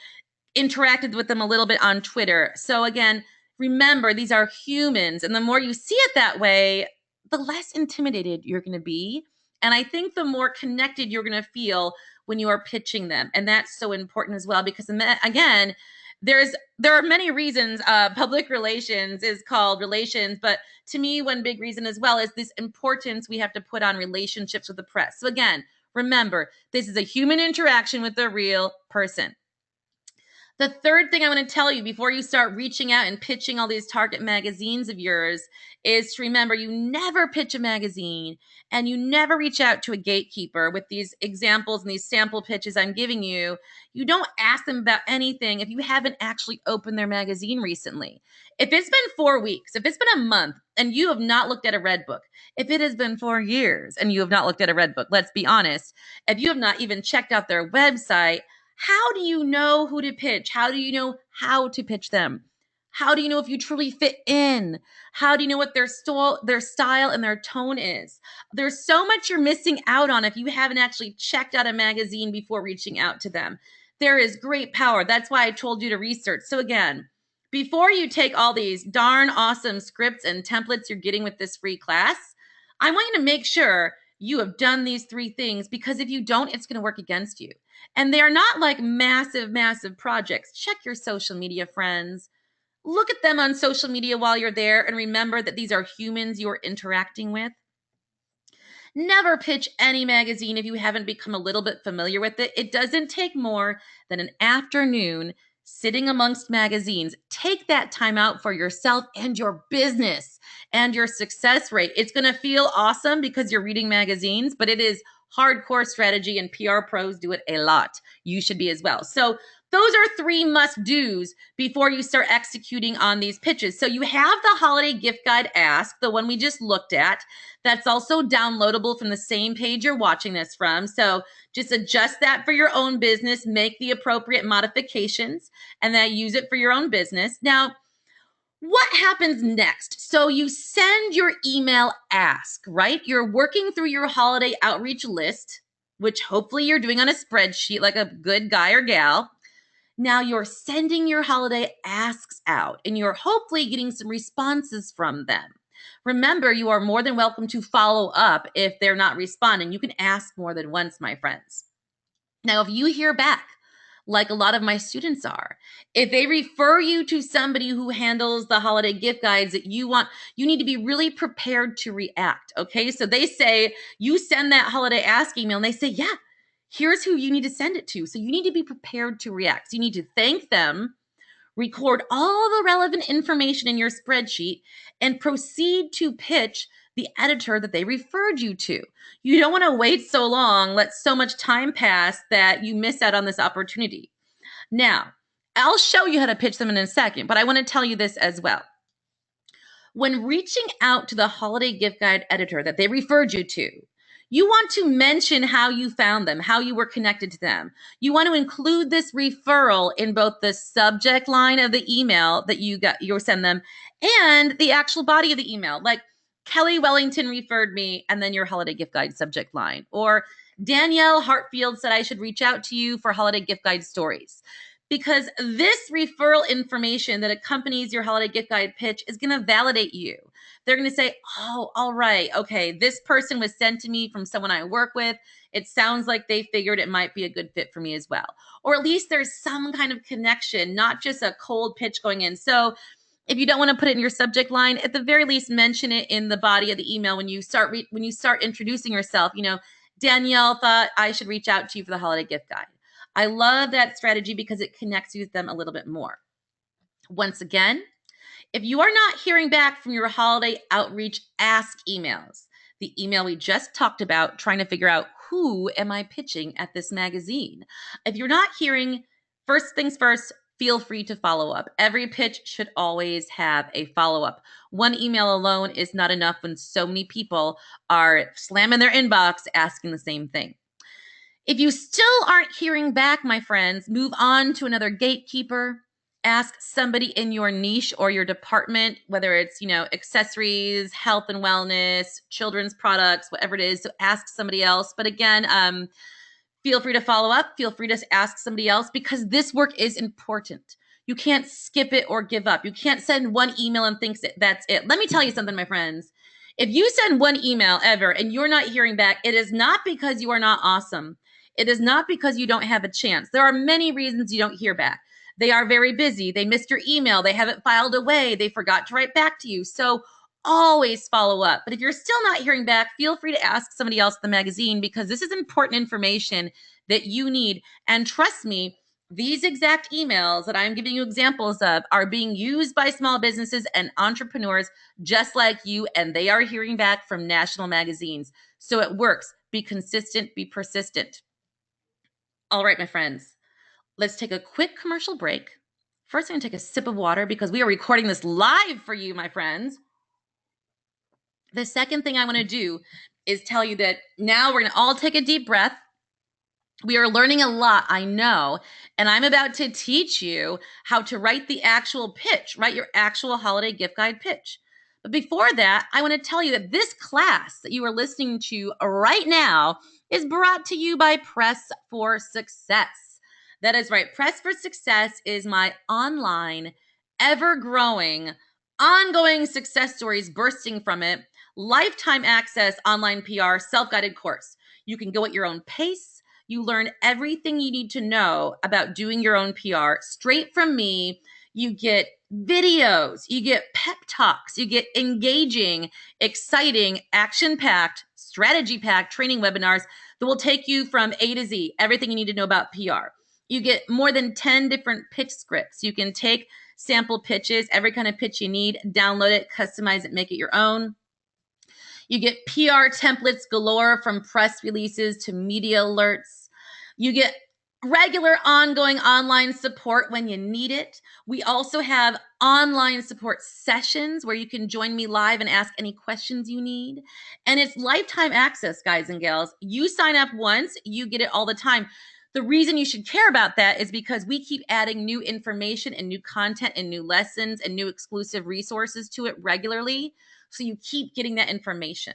interacted with them a little bit on Twitter. So again, remember, these are humans. And the more you see it that way, the less intimidated you're going to be. And I think the more connected you're going to feel when you are pitching them. And that's so important as well, because again, there are many reasons public relations is called relations. But to me, one big reason as well is this importance we have to put on relationships with the press. So again, remember, this is a human interaction with a real person. The third thing I want to tell you before you start reaching out and pitching all these target magazines of yours is to remember you never pitch a magazine and you never reach out to a gatekeeper with these examples and these sample pitches I'm giving you. You don't ask them about anything if you haven't actually opened their magazine recently. If it's been 4 weeks, if it's been a month and you have not looked at a red book, if it has been 4 years and you have not looked at a red book, let's be honest, if you have not even checked out their website, how do you know who to pitch? How do you know how to pitch them? How do you know if you truly fit in? How do you know what their style and their tone is? There's so much you're missing out on if you haven't actually checked out a magazine before reaching out to them. There is great power. That's why I told you to research. So again, before you take all these darn awesome scripts and templates you're getting with this free class, I want you to make sure you have done these 3 things, because if you don't, it's going to work against you. And they are not like massive, massive projects. Check your social media friends. Look at them on social media while you're there, and remember that these are humans you're interacting with. Never pitch any magazine if you haven't become a little bit familiar with it. It doesn't take more than an afternoon sitting amongst magazines. Take that time out for yourself and your business and your success rate. It's going to feel awesome because you're reading magazines, but it is hardcore strategy, and PR pros do it a lot. You should be as well. So those are 3 must-dos before you start executing on these pitches. So you have the holiday gift guide ask, the one we just looked at. That's also downloadable from the same page you're watching this from. So just adjust that for your own business, make the appropriate modifications, and then use it for your own business. Now, what happens next? So you send your email ask, right? You're working through your holiday outreach list. which hopefully you're doing on a spreadsheet like a good guy or gal. Now you're sending your holiday asks out and you're hopefully getting some responses from them. Remember, you are more than welcome to follow up if they're not responding. You can ask more than once, my friends. Now, if you hear back, like a lot of my students are, if they refer you to somebody who handles the holiday gift guides that you want, you need to be really prepared to react. Okay. So they say, you send that holiday ask email and they say, yeah, here's who you need to send it to. So you need to be prepared to react. So you need to thank them, record all the relevant information in your spreadsheet, and proceed to pitch the editor that they referred you to. You don't want to wait so long, let so much time pass that you miss out on this opportunity. Now, I'll show you how to pitch them in a second, but I want to tell you this as well. When reaching out to the holiday gift guide editor that they referred you to, you want to mention how you found them, how you were connected to them. You want to include this referral in both the subject line of the email that you send them and the actual body of the email. Like, Kelly Wellington referred me, and then your holiday gift guide subject line. Or Danielle Hartfield said I should reach out to you for holiday gift guide stories. Because this referral information that accompanies your holiday gift guide pitch is going to validate you. They're going to say, oh, all right, okay, this person was sent to me from someone I work with. It sounds like they figured it might be a good fit for me as well. Or at least there's some kind of connection, not just a cold pitch going in. So if you don't want to put it in your subject line, at the very least, mention it in the body of the email when you start introducing yourself. You know, Danielle thought I should reach out to you for the holiday gift guide. I love that strategy because it connects you with them a little bit more. Once again, if you are not hearing back from your holiday outreach ask emails, the email we just talked about, trying to figure out who am I pitching at this magazine. If you're not hearing, first things first, feel free to follow up. Every pitch should always have a follow-up. One email alone is not enough when so many people are slamming their inbox asking the same thing. If you still aren't hearing back, my friends, move on to another gatekeeper. Ask somebody in your niche or your department, whether it's, accessories, health and wellness, children's products, whatever it is. So ask somebody else. But again, feel free to follow up. Feel free to ask somebody else because this work is important. You can't skip it or give up. You can't send one email and think that's it. Let me tell you something, my friends. If you send one email ever and you're not hearing back, it is not because you are not awesome. It is not because you don't have a chance. There are many reasons you don't hear back. They are very busy. They missed your email. They haven't filed away. They forgot to write back to you. So always follow up. But if you're still not hearing back, feel free to ask somebody else at the magazine because this is important information that you need. And trust me, these exact emails that I'm giving you examples of are being used by small businesses and entrepreneurs just like you, and they are hearing back from national magazines. So it works. Be consistent, be persistent. All right, my friends, let's take a quick commercial break. First, I'm going to take a sip of water because we are recording this live for you, my friends. The second thing I want to do is tell you that now we're going to all take a deep breath. We are learning a lot, I know, and I'm about to teach you how to write the actual pitch, write your actual holiday gift guide pitch. But before that, I want to tell you that this class that you are listening to right now is brought to you by Press for Success. That is right. Press for Success is my online, ever-growing, ongoing success stories bursting from it, lifetime access online PR self-guided course. You can go at your own pace. You learn everything you need to know about doing your own PR straight from me. You get videos, you get pep talks, you get engaging, exciting, action-packed, strategy-packed training webinars that will take you from A to Z, everything you need to know about PR. You get more than 10 different pitch scripts. You can take sample pitches, every kind of pitch you need, download it, customize it, make it your own. You get PR templates galore from press releases to media alerts. You get regular ongoing online support when you need it. We also have online support sessions where you can join me live and ask any questions you need. And it's lifetime access, guys and gals. You sign up once, you get it all the time. The reason you should care about that is because we keep adding new information and new content and new lessons and new exclusive resources to it regularly. So you keep getting that information.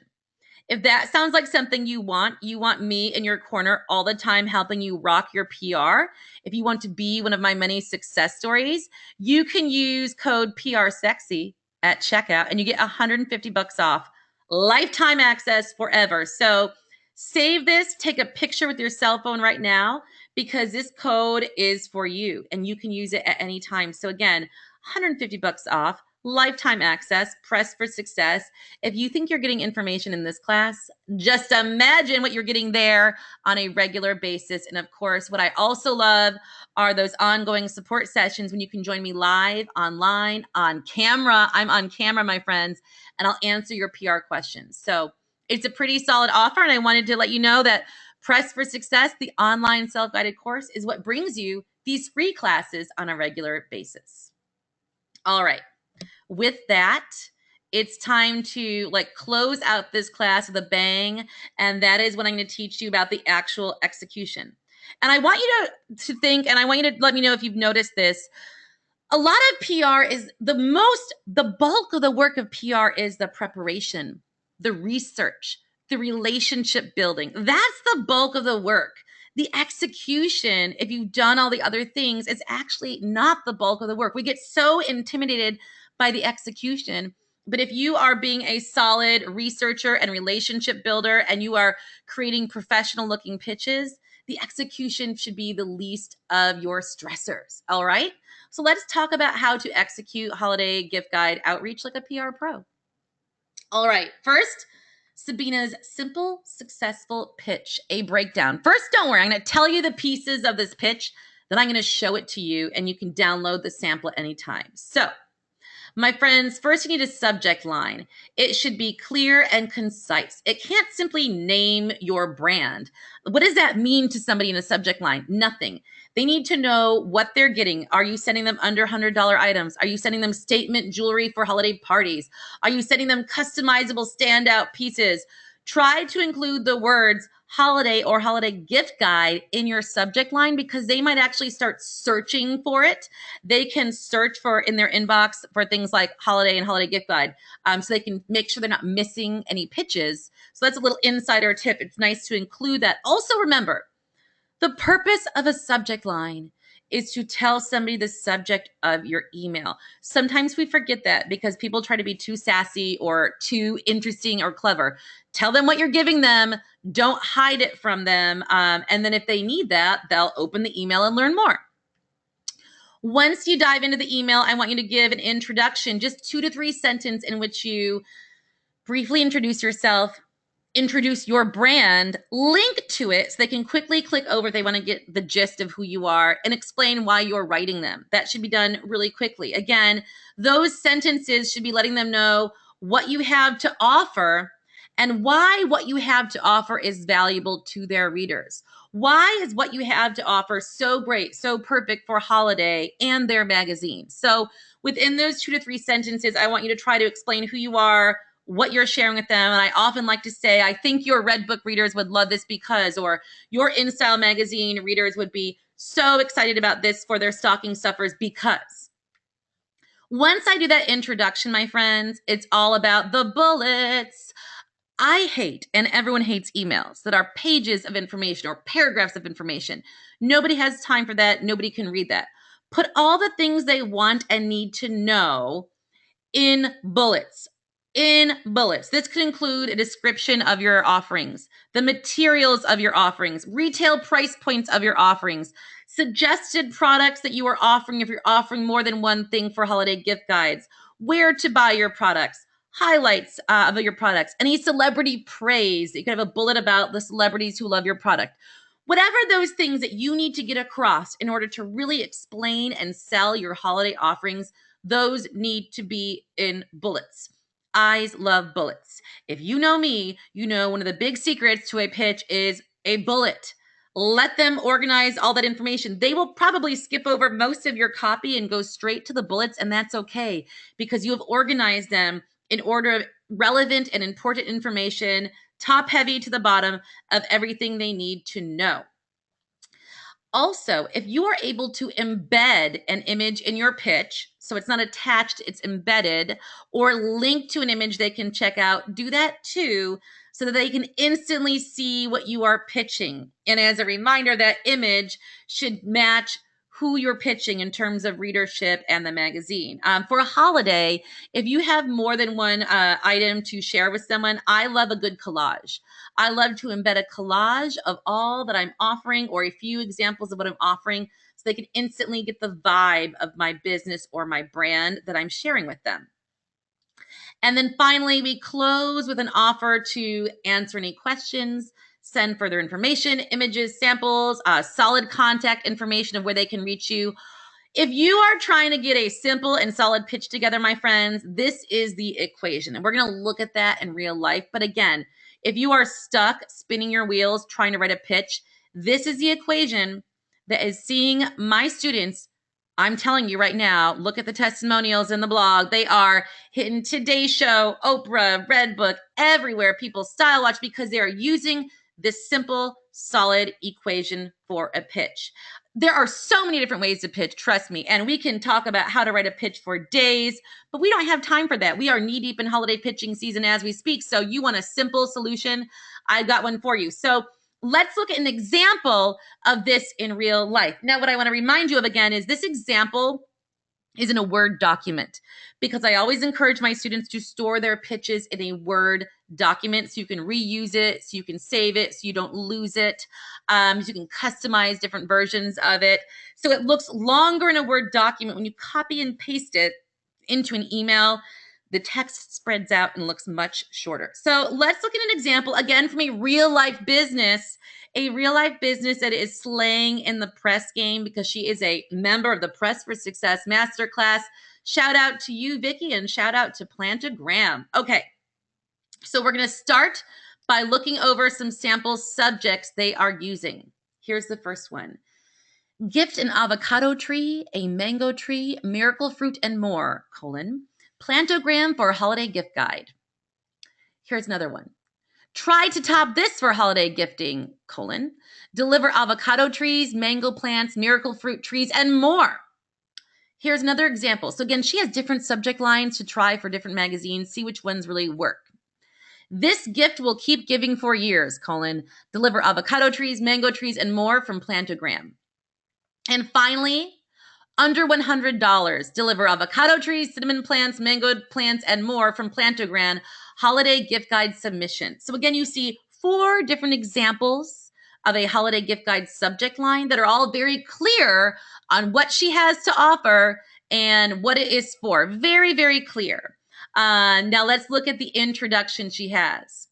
If that sounds like something you want me in your corner all the time helping you rock your PR. If you want to be one of my many success stories, you can use code PRSexy at checkout and you get $150 off. Lifetime access forever. So save this, take a picture with your cell phone right now because this code is for you and you can use it at any time. So again, $150 off, lifetime access, Press for Success. If you think you're getting information in this class, just imagine what you're getting there on a regular basis. And of course, what I also love are those ongoing support sessions when you can join me live, online, on camera. I'm on camera, my friends, and I'll answer your PR questions. So it's a pretty solid offer. And I wanted to let you know that Press for Success, the online self-guided course, is what brings you these free classes on a regular basis. All right. With that, it's time to close out this class with a bang. And that is when I'm going to teach you about the actual execution. And I want you to think, and I want you to let me know if you've noticed this. A lot of PR is the bulk of the work of PR is the preparation, the research, the relationship building. That's the bulk of the work. The execution, if you've done all the other things, is actually not the bulk of the work. We get so intimidated by the execution. But if you are being a solid researcher and relationship builder and you are creating professional looking pitches, the execution should be the least of your stressors. All right. So let's talk about how to execute holiday gift guide outreach like a PR pro. All right. First, Sabina's simple, successful pitch, a breakdown. First, don't worry. I'm going to tell you the pieces of this pitch, then I'm going to show it to you, and you can download the sample at any time. So, my friends, first you need a subject line. It should be clear and concise. It can't simply name your brand. What does that mean to somebody in a subject line? Nothing. They need to know what they're getting. Are you sending them under $100 items? Are you sending them statement jewelry for holiday parties? Are you sending them customizable standout pieces? Try to include the words holiday or holiday gift guide in your subject line because they might actually start searching for it. They can search for in their inbox for things like holiday and holiday gift guide, so they can make sure they're not missing any pitches. So that's a little insider tip. It's nice to include that. Also remember, the purpose of a subject line is to tell somebody the subject of your email. Sometimes we forget that because people try to be too sassy or too interesting or clever. Tell them what you're giving them. Don't hide it from them. And then if they need that, they'll open the email and learn more. Once you dive into the email, I want you to give an introduction, just 2 to 3 sentences in which you briefly introduce yourself, introduce your brand, link to it so they can quickly click over if they want to get the gist of who you are, and explain why you're writing them. That should be done really quickly. Again, those sentences should be letting them know what you have to offer and why what you have to offer is valuable to their readers. Why is what you have to offer so great, so perfect for holiday and their magazine? So within those 2 to 3 sentences, I want you to try to explain who you are, what you're sharing with them. And I often like to say, I think your Redbook readers would love this because, or your InStyle magazine readers would be so excited about this for their stocking stuffers because. Once I do that introduction, my friends, it's all about the bullets. I hate, and everyone hates emails that are pages of information or paragraphs of information. Nobody has time for that. Nobody can read that. Put all the things they want and need to know in bullets. In bullets. This could include a description of your offerings, the materials of your offerings, retail price points of your offerings, suggested products that you are offering if you're offering more than one thing for holiday gift guides, where to buy your products, highlights of your products, any celebrity praise. You could have a bullet about the celebrities who love your product. Whatever those things that you need to get across in order to really explain and sell your holiday offerings, those need to be in bullets. Eyes love bullets. If you know me, you know one of the big secrets to a pitch is a bullet. Let them organize all that information. They will probably skip over most of your copy and go straight to the bullets, and that's okay because you have organized them in order of relevant and important information, top heavy to the bottom of everything they need to know. Also, if you are able to embed an image in your pitch, so it's not attached, it's embedded, or linked to an image they can check out, do that too, so that they can instantly see what you are pitching. And as a reminder, that image should match who you're pitching in terms of readership and the magazine. For a holiday, if you have more than one item to share with someone, I love a good collage. I love to embed a collage of all that I'm offering or a few examples of what I'm offering so they can instantly get the vibe of my business or my brand that I'm sharing with them. And then finally, we close with an offer to answer any questions, send further information, images, samples, solid contact information of where they can reach you. If you are trying to get a simple and solid pitch together, my friends, this is the equation. And we're going to look at that in real life. But again, if you are stuck spinning your wheels trying to write a pitch, this is the equation that is seeing my students. I'm telling you right now, look at the testimonials in the blog. They are hitting Today Show, Oprah, Redbook, everywhere. People style watch because they are using this simple, solid equation for a pitch. There are so many different ways to pitch, trust me. And we can talk about how to write a pitch for days, but we don't have time for that. We are knee deep in holiday pitching season as we speak. So you want a simple solution? I've got one for you. So let's look at an example of this in real life. Now, what I want to remind you of again is this example is in a Word document because I always encourage my students to store their pitches in a Word document so you can reuse it, so you can save it, so you don't lose it, so you can customize different versions of it. So it looks longer in a Word document. When you copy and paste it into an email, the text spreads out and looks much shorter. So let's look at an example again from a real life business that is slaying in the press game because she is a member of the Press for Success Masterclass. Shout out to you, Vicki, and shout out to Plantagram. Okay, so we're going to start by looking over some sample subjects they are using. Here's the first one. Gift an avocado tree, a mango tree, miracle fruit, and more, Plantogram for holiday gift guide. Here's another one. Try to top this for holiday gifting, deliver avocado trees, mango plants, miracle fruit trees, and more. Here's another example. So again, she has different subject lines to try for different magazines, see which ones really work. This gift will keep giving for years, deliver avocado trees, mango trees, and more from Plantogram. And finally, under $100, deliver avocado trees, cinnamon plants, mango plants, and more from Plantogram holiday gift guide submission. So again, you see 4 different examples of a holiday gift guide subject line that are all very clear on what she has to offer and what it is for. Very, very clear. Now let's look at the introduction she has.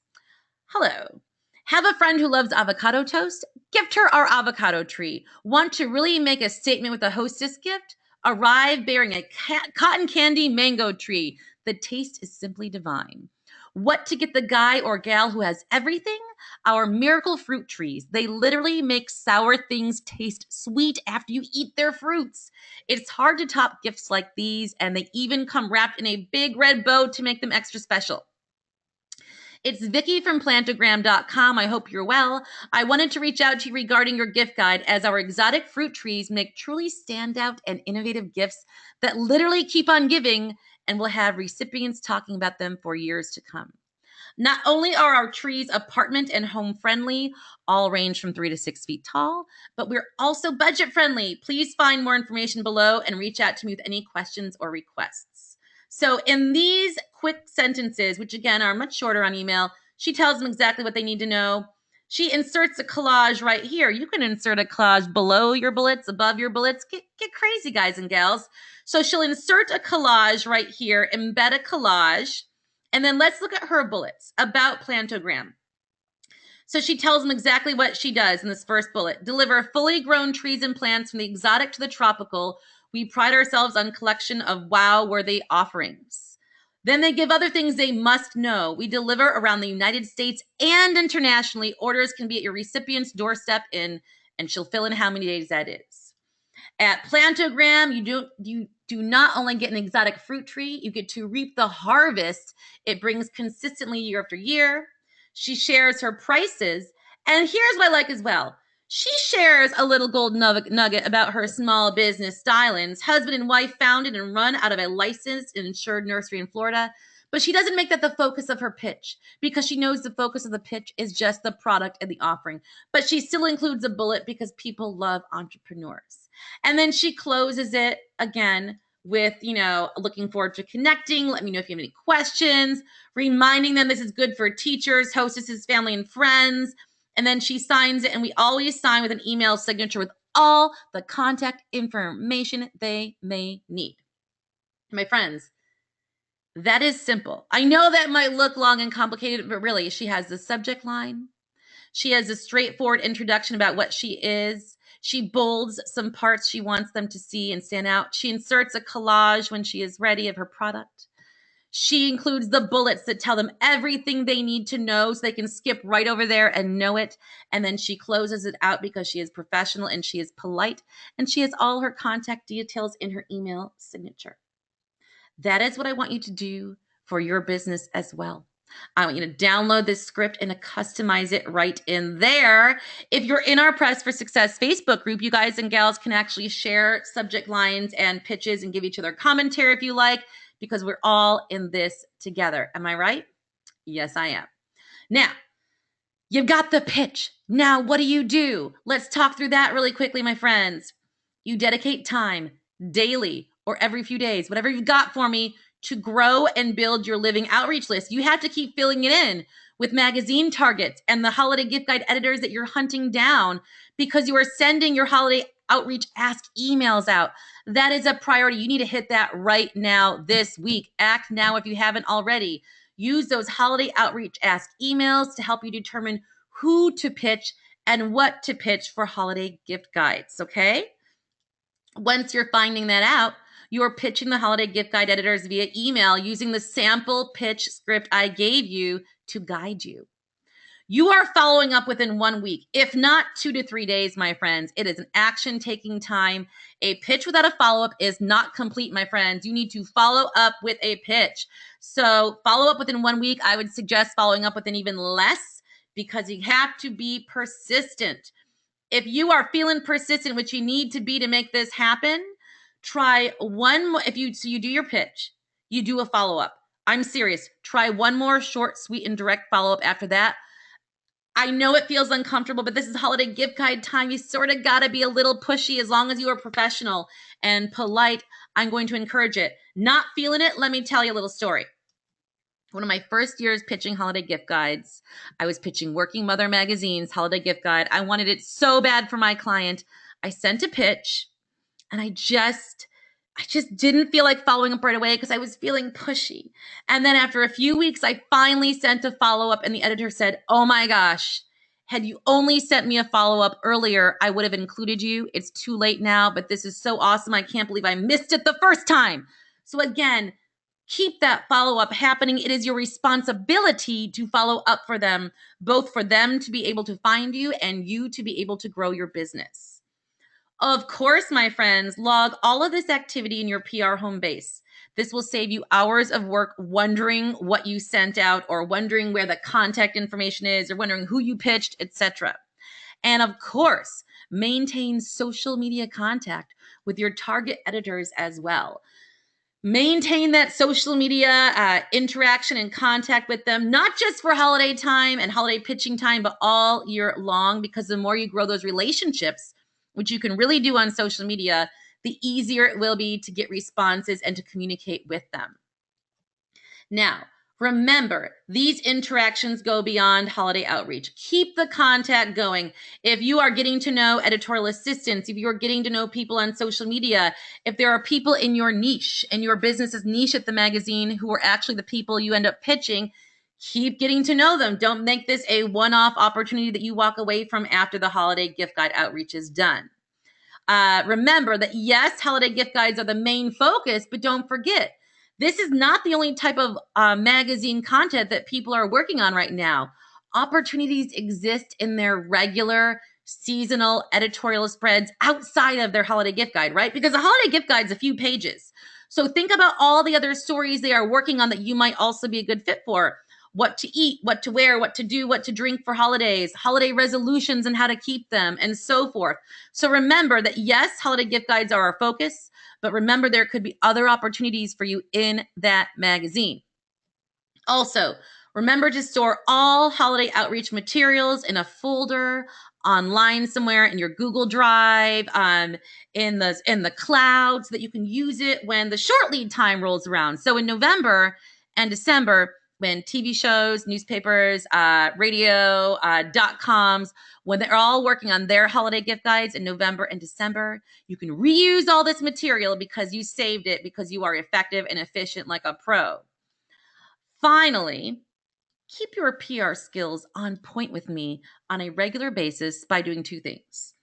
Hello. Have a friend who loves avocado toast? Gift her our avocado tree. Want to really make a statement with a hostess gift? Arrive bearing a cotton candy mango tree. The taste is simply divine. What to get the guy or gal who has everything? Our miracle fruit trees. They literally make sour things taste sweet after you eat their fruits. It's hard to top gifts like these, and they even come wrapped in a big red bow to make them extra special. It's Vicki from Plantogram.com. I hope you're well. I wanted to reach out to you regarding your gift guide as our exotic fruit trees make truly standout and innovative gifts that literally keep on giving and will have recipients talking about them for years to come. Not only are our trees apartment and home friendly, all range from 3 to 6 feet tall, but we're also budget friendly. Please find more information below and reach out to me with any questions or requests. So in these quick sentences, which again are much shorter on email, she tells them exactly what they need to know. She inserts a collage right here. You can insert a collage below your bullets, above your bullets. Get crazy, guys and gals. So she'll insert a collage right here, embed a collage, and then let's look at her bullets about Plantogram. So she tells them exactly what she does in this first bullet. Deliver fully grown trees and plants from the exotic to the tropical. We pride ourselves on collection of wow-worthy offerings. Then they give other things they must know. We deliver around the United States and internationally. Orders can be at your recipient's doorstep and she'll fill in how many days that is. At Plantogram, you do not only get an exotic fruit tree, you get to reap the harvest it brings consistently year after year. She shares her prices. And here's what I like as well. She shares a little gold nugget about her small business, Stylins. Husband and wife founded and run out of a licensed and insured nursery in Florida. But she doesn't make that the focus of her pitch because she knows the focus of the pitch is just the product and the offering. But she still includes a bullet because people love entrepreneurs. And then she closes it again with, looking forward to connecting. Let me know if you have any questions, reminding them this is good for teachers, hostesses, family, and friends. And then she signs it, and we always sign with an email signature with all the contact information they may need. My friends, that is simple. I know that might look long and complicated, but really, she has the subject line. She has a straightforward introduction about what she is. She bolds some parts she wants them to see and stand out. She inserts a collage when she is ready of her product. She includes the bullets that tell them everything they need to know so they can skip right over there and know it. And then she closes it out because she is professional and she is polite and she has all her contact details in her email signature. That is what I want you to do for your business as well. I want you to download this script and to customize it right in there. If you're in our Press for Success Facebook group, you guys and gals can actually share subject lines and pitches and give each other commentary if you like, because we're all in this together. Am I right? Yes, I am. Now, you've got the pitch. Now, what do? Let's talk through that really quickly, my friends. You dedicate time daily or every few days, whatever you've got for me, to grow and build your living outreach list. You have to keep filling it in with magazine targets and the holiday gift guide editors that you're hunting down because you are sending your holiday outreach ask emails out. That is a priority. You need to hit that right now this week. Act now if you haven't already. Use those holiday outreach ask emails to help you determine who to pitch and what to pitch for holiday gift guides, okay? Once you're finding that out, you're pitching the holiday gift guide editors via email using the sample pitch script I gave you to guide you. You are following up within 1 week, if not 2 to 3 days, my friends. It is an action-taking time. A pitch without a follow-up is not complete, my friends. You need to follow up with a pitch. So follow up within 1 week. I would suggest following up within even less because you have to be persistent. If you are feeling persistent, which you need to be to make this happen, try one more. If you do your pitch, you do a follow-up. I'm serious. Try one more short, sweet, and direct follow-up after that. I know it feels uncomfortable, but this is holiday gift guide time. You sort of got to be a little pushy as long as you are professional and polite. I'm going to encourage it. Not feeling it? Let me tell you a little story. One of my first years pitching holiday gift guides, I was pitching Working Mother Magazine's holiday gift guide. I wanted it so bad for my client. I sent a pitch and I just didn't feel like following up right away because I was feeling pushy. And then after a few weeks, I finally sent a follow-up and the editor said, "Oh my gosh, had you only sent me a follow-up earlier, I would have included you. It's too late now, but this is so awesome. I can't believe I missed it the first time." So again, keep that follow-up happening. It is your responsibility to follow up for them, both for them to be able to find you and you to be able to grow your business. Of course, my friends, log all of this activity in your PR home base. This will save you hours of work wondering what you sent out or wondering where the contact information is or wondering who you pitched, etc. And of course, maintain social media contact with your target editors as well. Maintain that social media interaction and contact with them, not just for holiday time and holiday pitching time, but all year long, because the more you grow those relationships, which you can really do on social media, the easier it will be to get responses and to communicate with them. Now, remember, these interactions go beyond holiday outreach. Keep the contact going. If you are getting to know editorial assistants, if you are getting to know people on social media, if there are people in your niche and your business's niche at the magazine who are actually the people you end up pitching, keep getting to know them. Don't make this a one-off opportunity that you walk away from after the holiday gift guide outreach is done. Remember that, yes, holiday gift guides are the main focus, but don't forget, this is not the only type of magazine content that people are working on right now. Opportunities exist in their regular seasonal editorial spreads outside of their holiday gift guide, right? Because a holiday gift guide is a few pages. So think about all the other stories they are working on that you might also be a good fit for. what to eat, what to wear, what to do, what to drink for holidays, holiday resolutions and how to keep them, and so forth. So remember that yes, holiday gift guides are our focus, but remember there could be other opportunities for you in that magazine. Also, remember to store all holiday outreach materials in a folder online somewhere in your Google Drive, in the cloud, so that you can use it when the short lead time rolls around. So in November and December, when TV shows, newspapers, radio, .coms, when they're all working on their holiday gift guides in November and December, you can reuse all this material because you saved it, because you are effective and efficient like a pro. Finally, keep your PR skills on point with me on a regular basis by doing two things.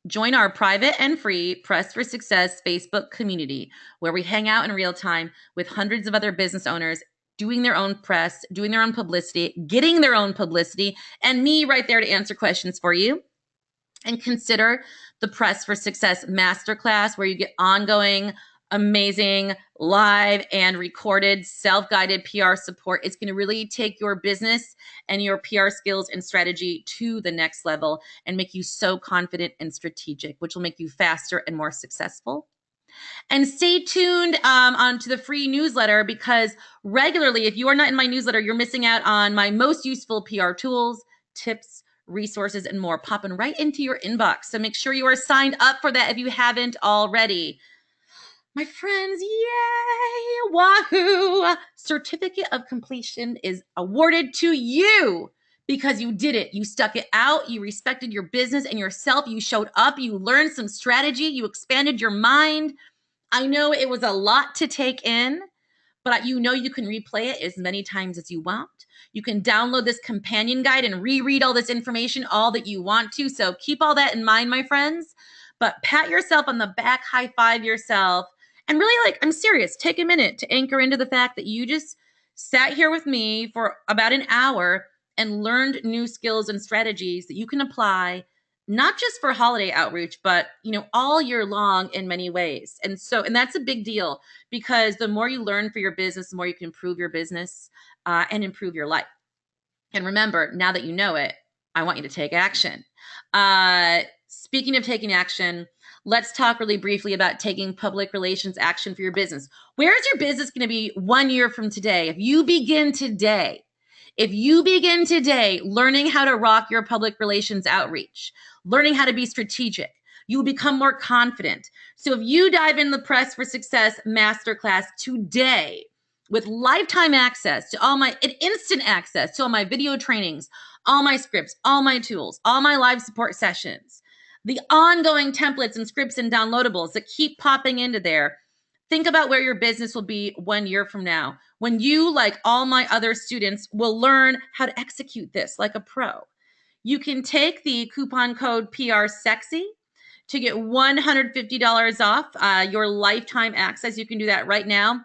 Join our private and free Press for Success Facebook community, where we hang out in real time with hundreds of other business owners doing their own press, doing their own publicity, getting their own publicity, and me right there to answer questions for you. And consider the Press for Success Masterclass, where you get ongoing, amazing, live and recorded self-guided PR support. It's going to really take your business and your PR skills and strategy to the next level and make you so confident and strategic, which will make you faster and more successful. And stay tuned onto the free newsletter, because regularly, if you are not in my newsletter, you're missing out on my most useful PR tools, tips, resources, and more popping right into your inbox. So make sure you are signed up for that if you haven't already. My friends, yay! Wahoo! Certificate of completion is awarded to you because you did it. You stuck it out. You respected your business and yourself. You showed up. You learned some strategy. You expanded your mind. I know it was a lot to take in, but you know you can replay it as many times as you want. You can download this companion guide and reread all this information all that you want to. So keep all that in mind, my friends. But pat yourself on the back, high five yourself, and really, I'm serious, take a minute to anchor into the fact that you just sat here with me for about an hour and learned new skills and strategies that you can apply not just for holiday outreach, but all year long in many ways. And that's a big deal, because the more you learn for your business, the more you can improve your business and improve your life. And remember, now that you know it, I want you to take action. Speaking of taking action, let's talk really briefly about taking public relations action for your business. Where is your business going to be 1 year from today? If you begin today learning how to rock your public relations outreach, learning how to be strategic, you will become more confident. So if you dive in the Press for Success Masterclass today with lifetime access to instant access to all my video trainings, all my scripts, all my tools, all my live support sessions, the ongoing templates and scripts and downloadables that keep popping into there, think about where your business will be 1 year from now, when you, like all my other students, will learn how to execute this like a pro. You can take the coupon code PRSexy to get $150 off your lifetime access. You can do that right now.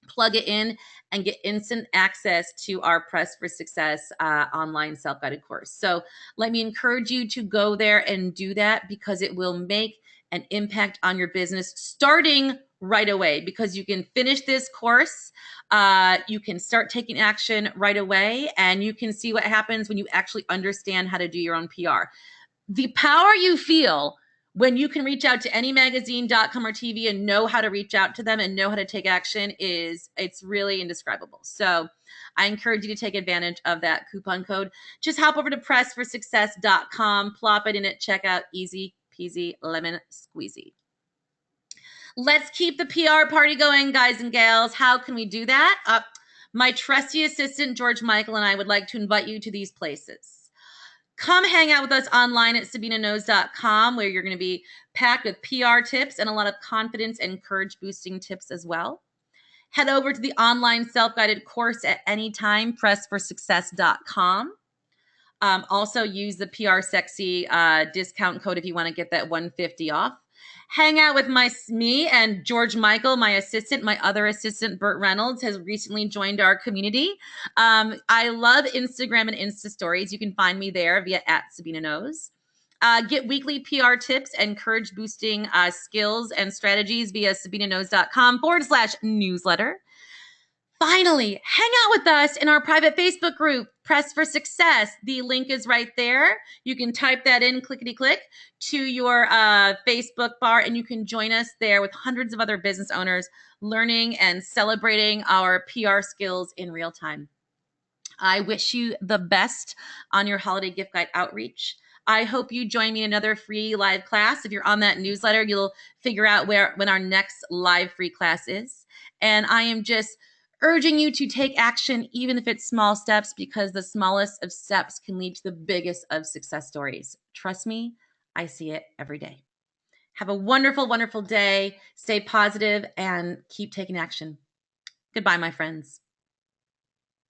Plug it in and get instant access to our Press for Success online self-guided course. So let me encourage you to go there and do that, because it will make an impact on your business starting right away, because you can finish this course. You can start taking action right away, and you can see what happens when you actually understand how to do your own PR. The power you feel when you can reach out to any magazine.com or TV and know how to reach out to them and know how to take action it's really indescribable. So I encourage you to take advantage of that coupon code. Just hop over to pressforsuccess.com, plop it in at checkout, easy peasy lemon squeezy. Let's keep the PR party going, guys and gals. How can we do that? My trusty assistant, George Michael, and I would like to invite you to these places. Come hang out with us online at SabinaKnows.com, where you're going to be packed with PR tips and a lot of confidence and courage boosting tips as well. Head over to the online self-guided course at any time, pressforsuccess.com. Also use the PRSexy discount code if you want to get that $150 off. Hang out with me and George Michael, my assistant. My other assistant, Burt Reynolds, has recently joined our community. I love Instagram and Insta stories. You can find me there via @SabinaKnows. Get weekly PR tips and courage boosting skills and strategies via SabinaKnows.com /newsletter. Finally, hang out with us in our private Facebook group, Press for Success. The link is right there. You can type that in, clickety click, to your Facebook bar, and you can join us there with hundreds of other business owners learning and celebrating our PR skills in real time. I wish you the best on your holiday gift guide outreach. I hope you join me in another free live class. If you're on that newsletter, you'll figure out when our next live free class is. And I am just urging you to take action, even if it's small steps, because the smallest of steps can lead to the biggest of success stories. Trust me, I see it every day. Have a wonderful, wonderful day. Stay positive and keep taking action. Goodbye, my friends.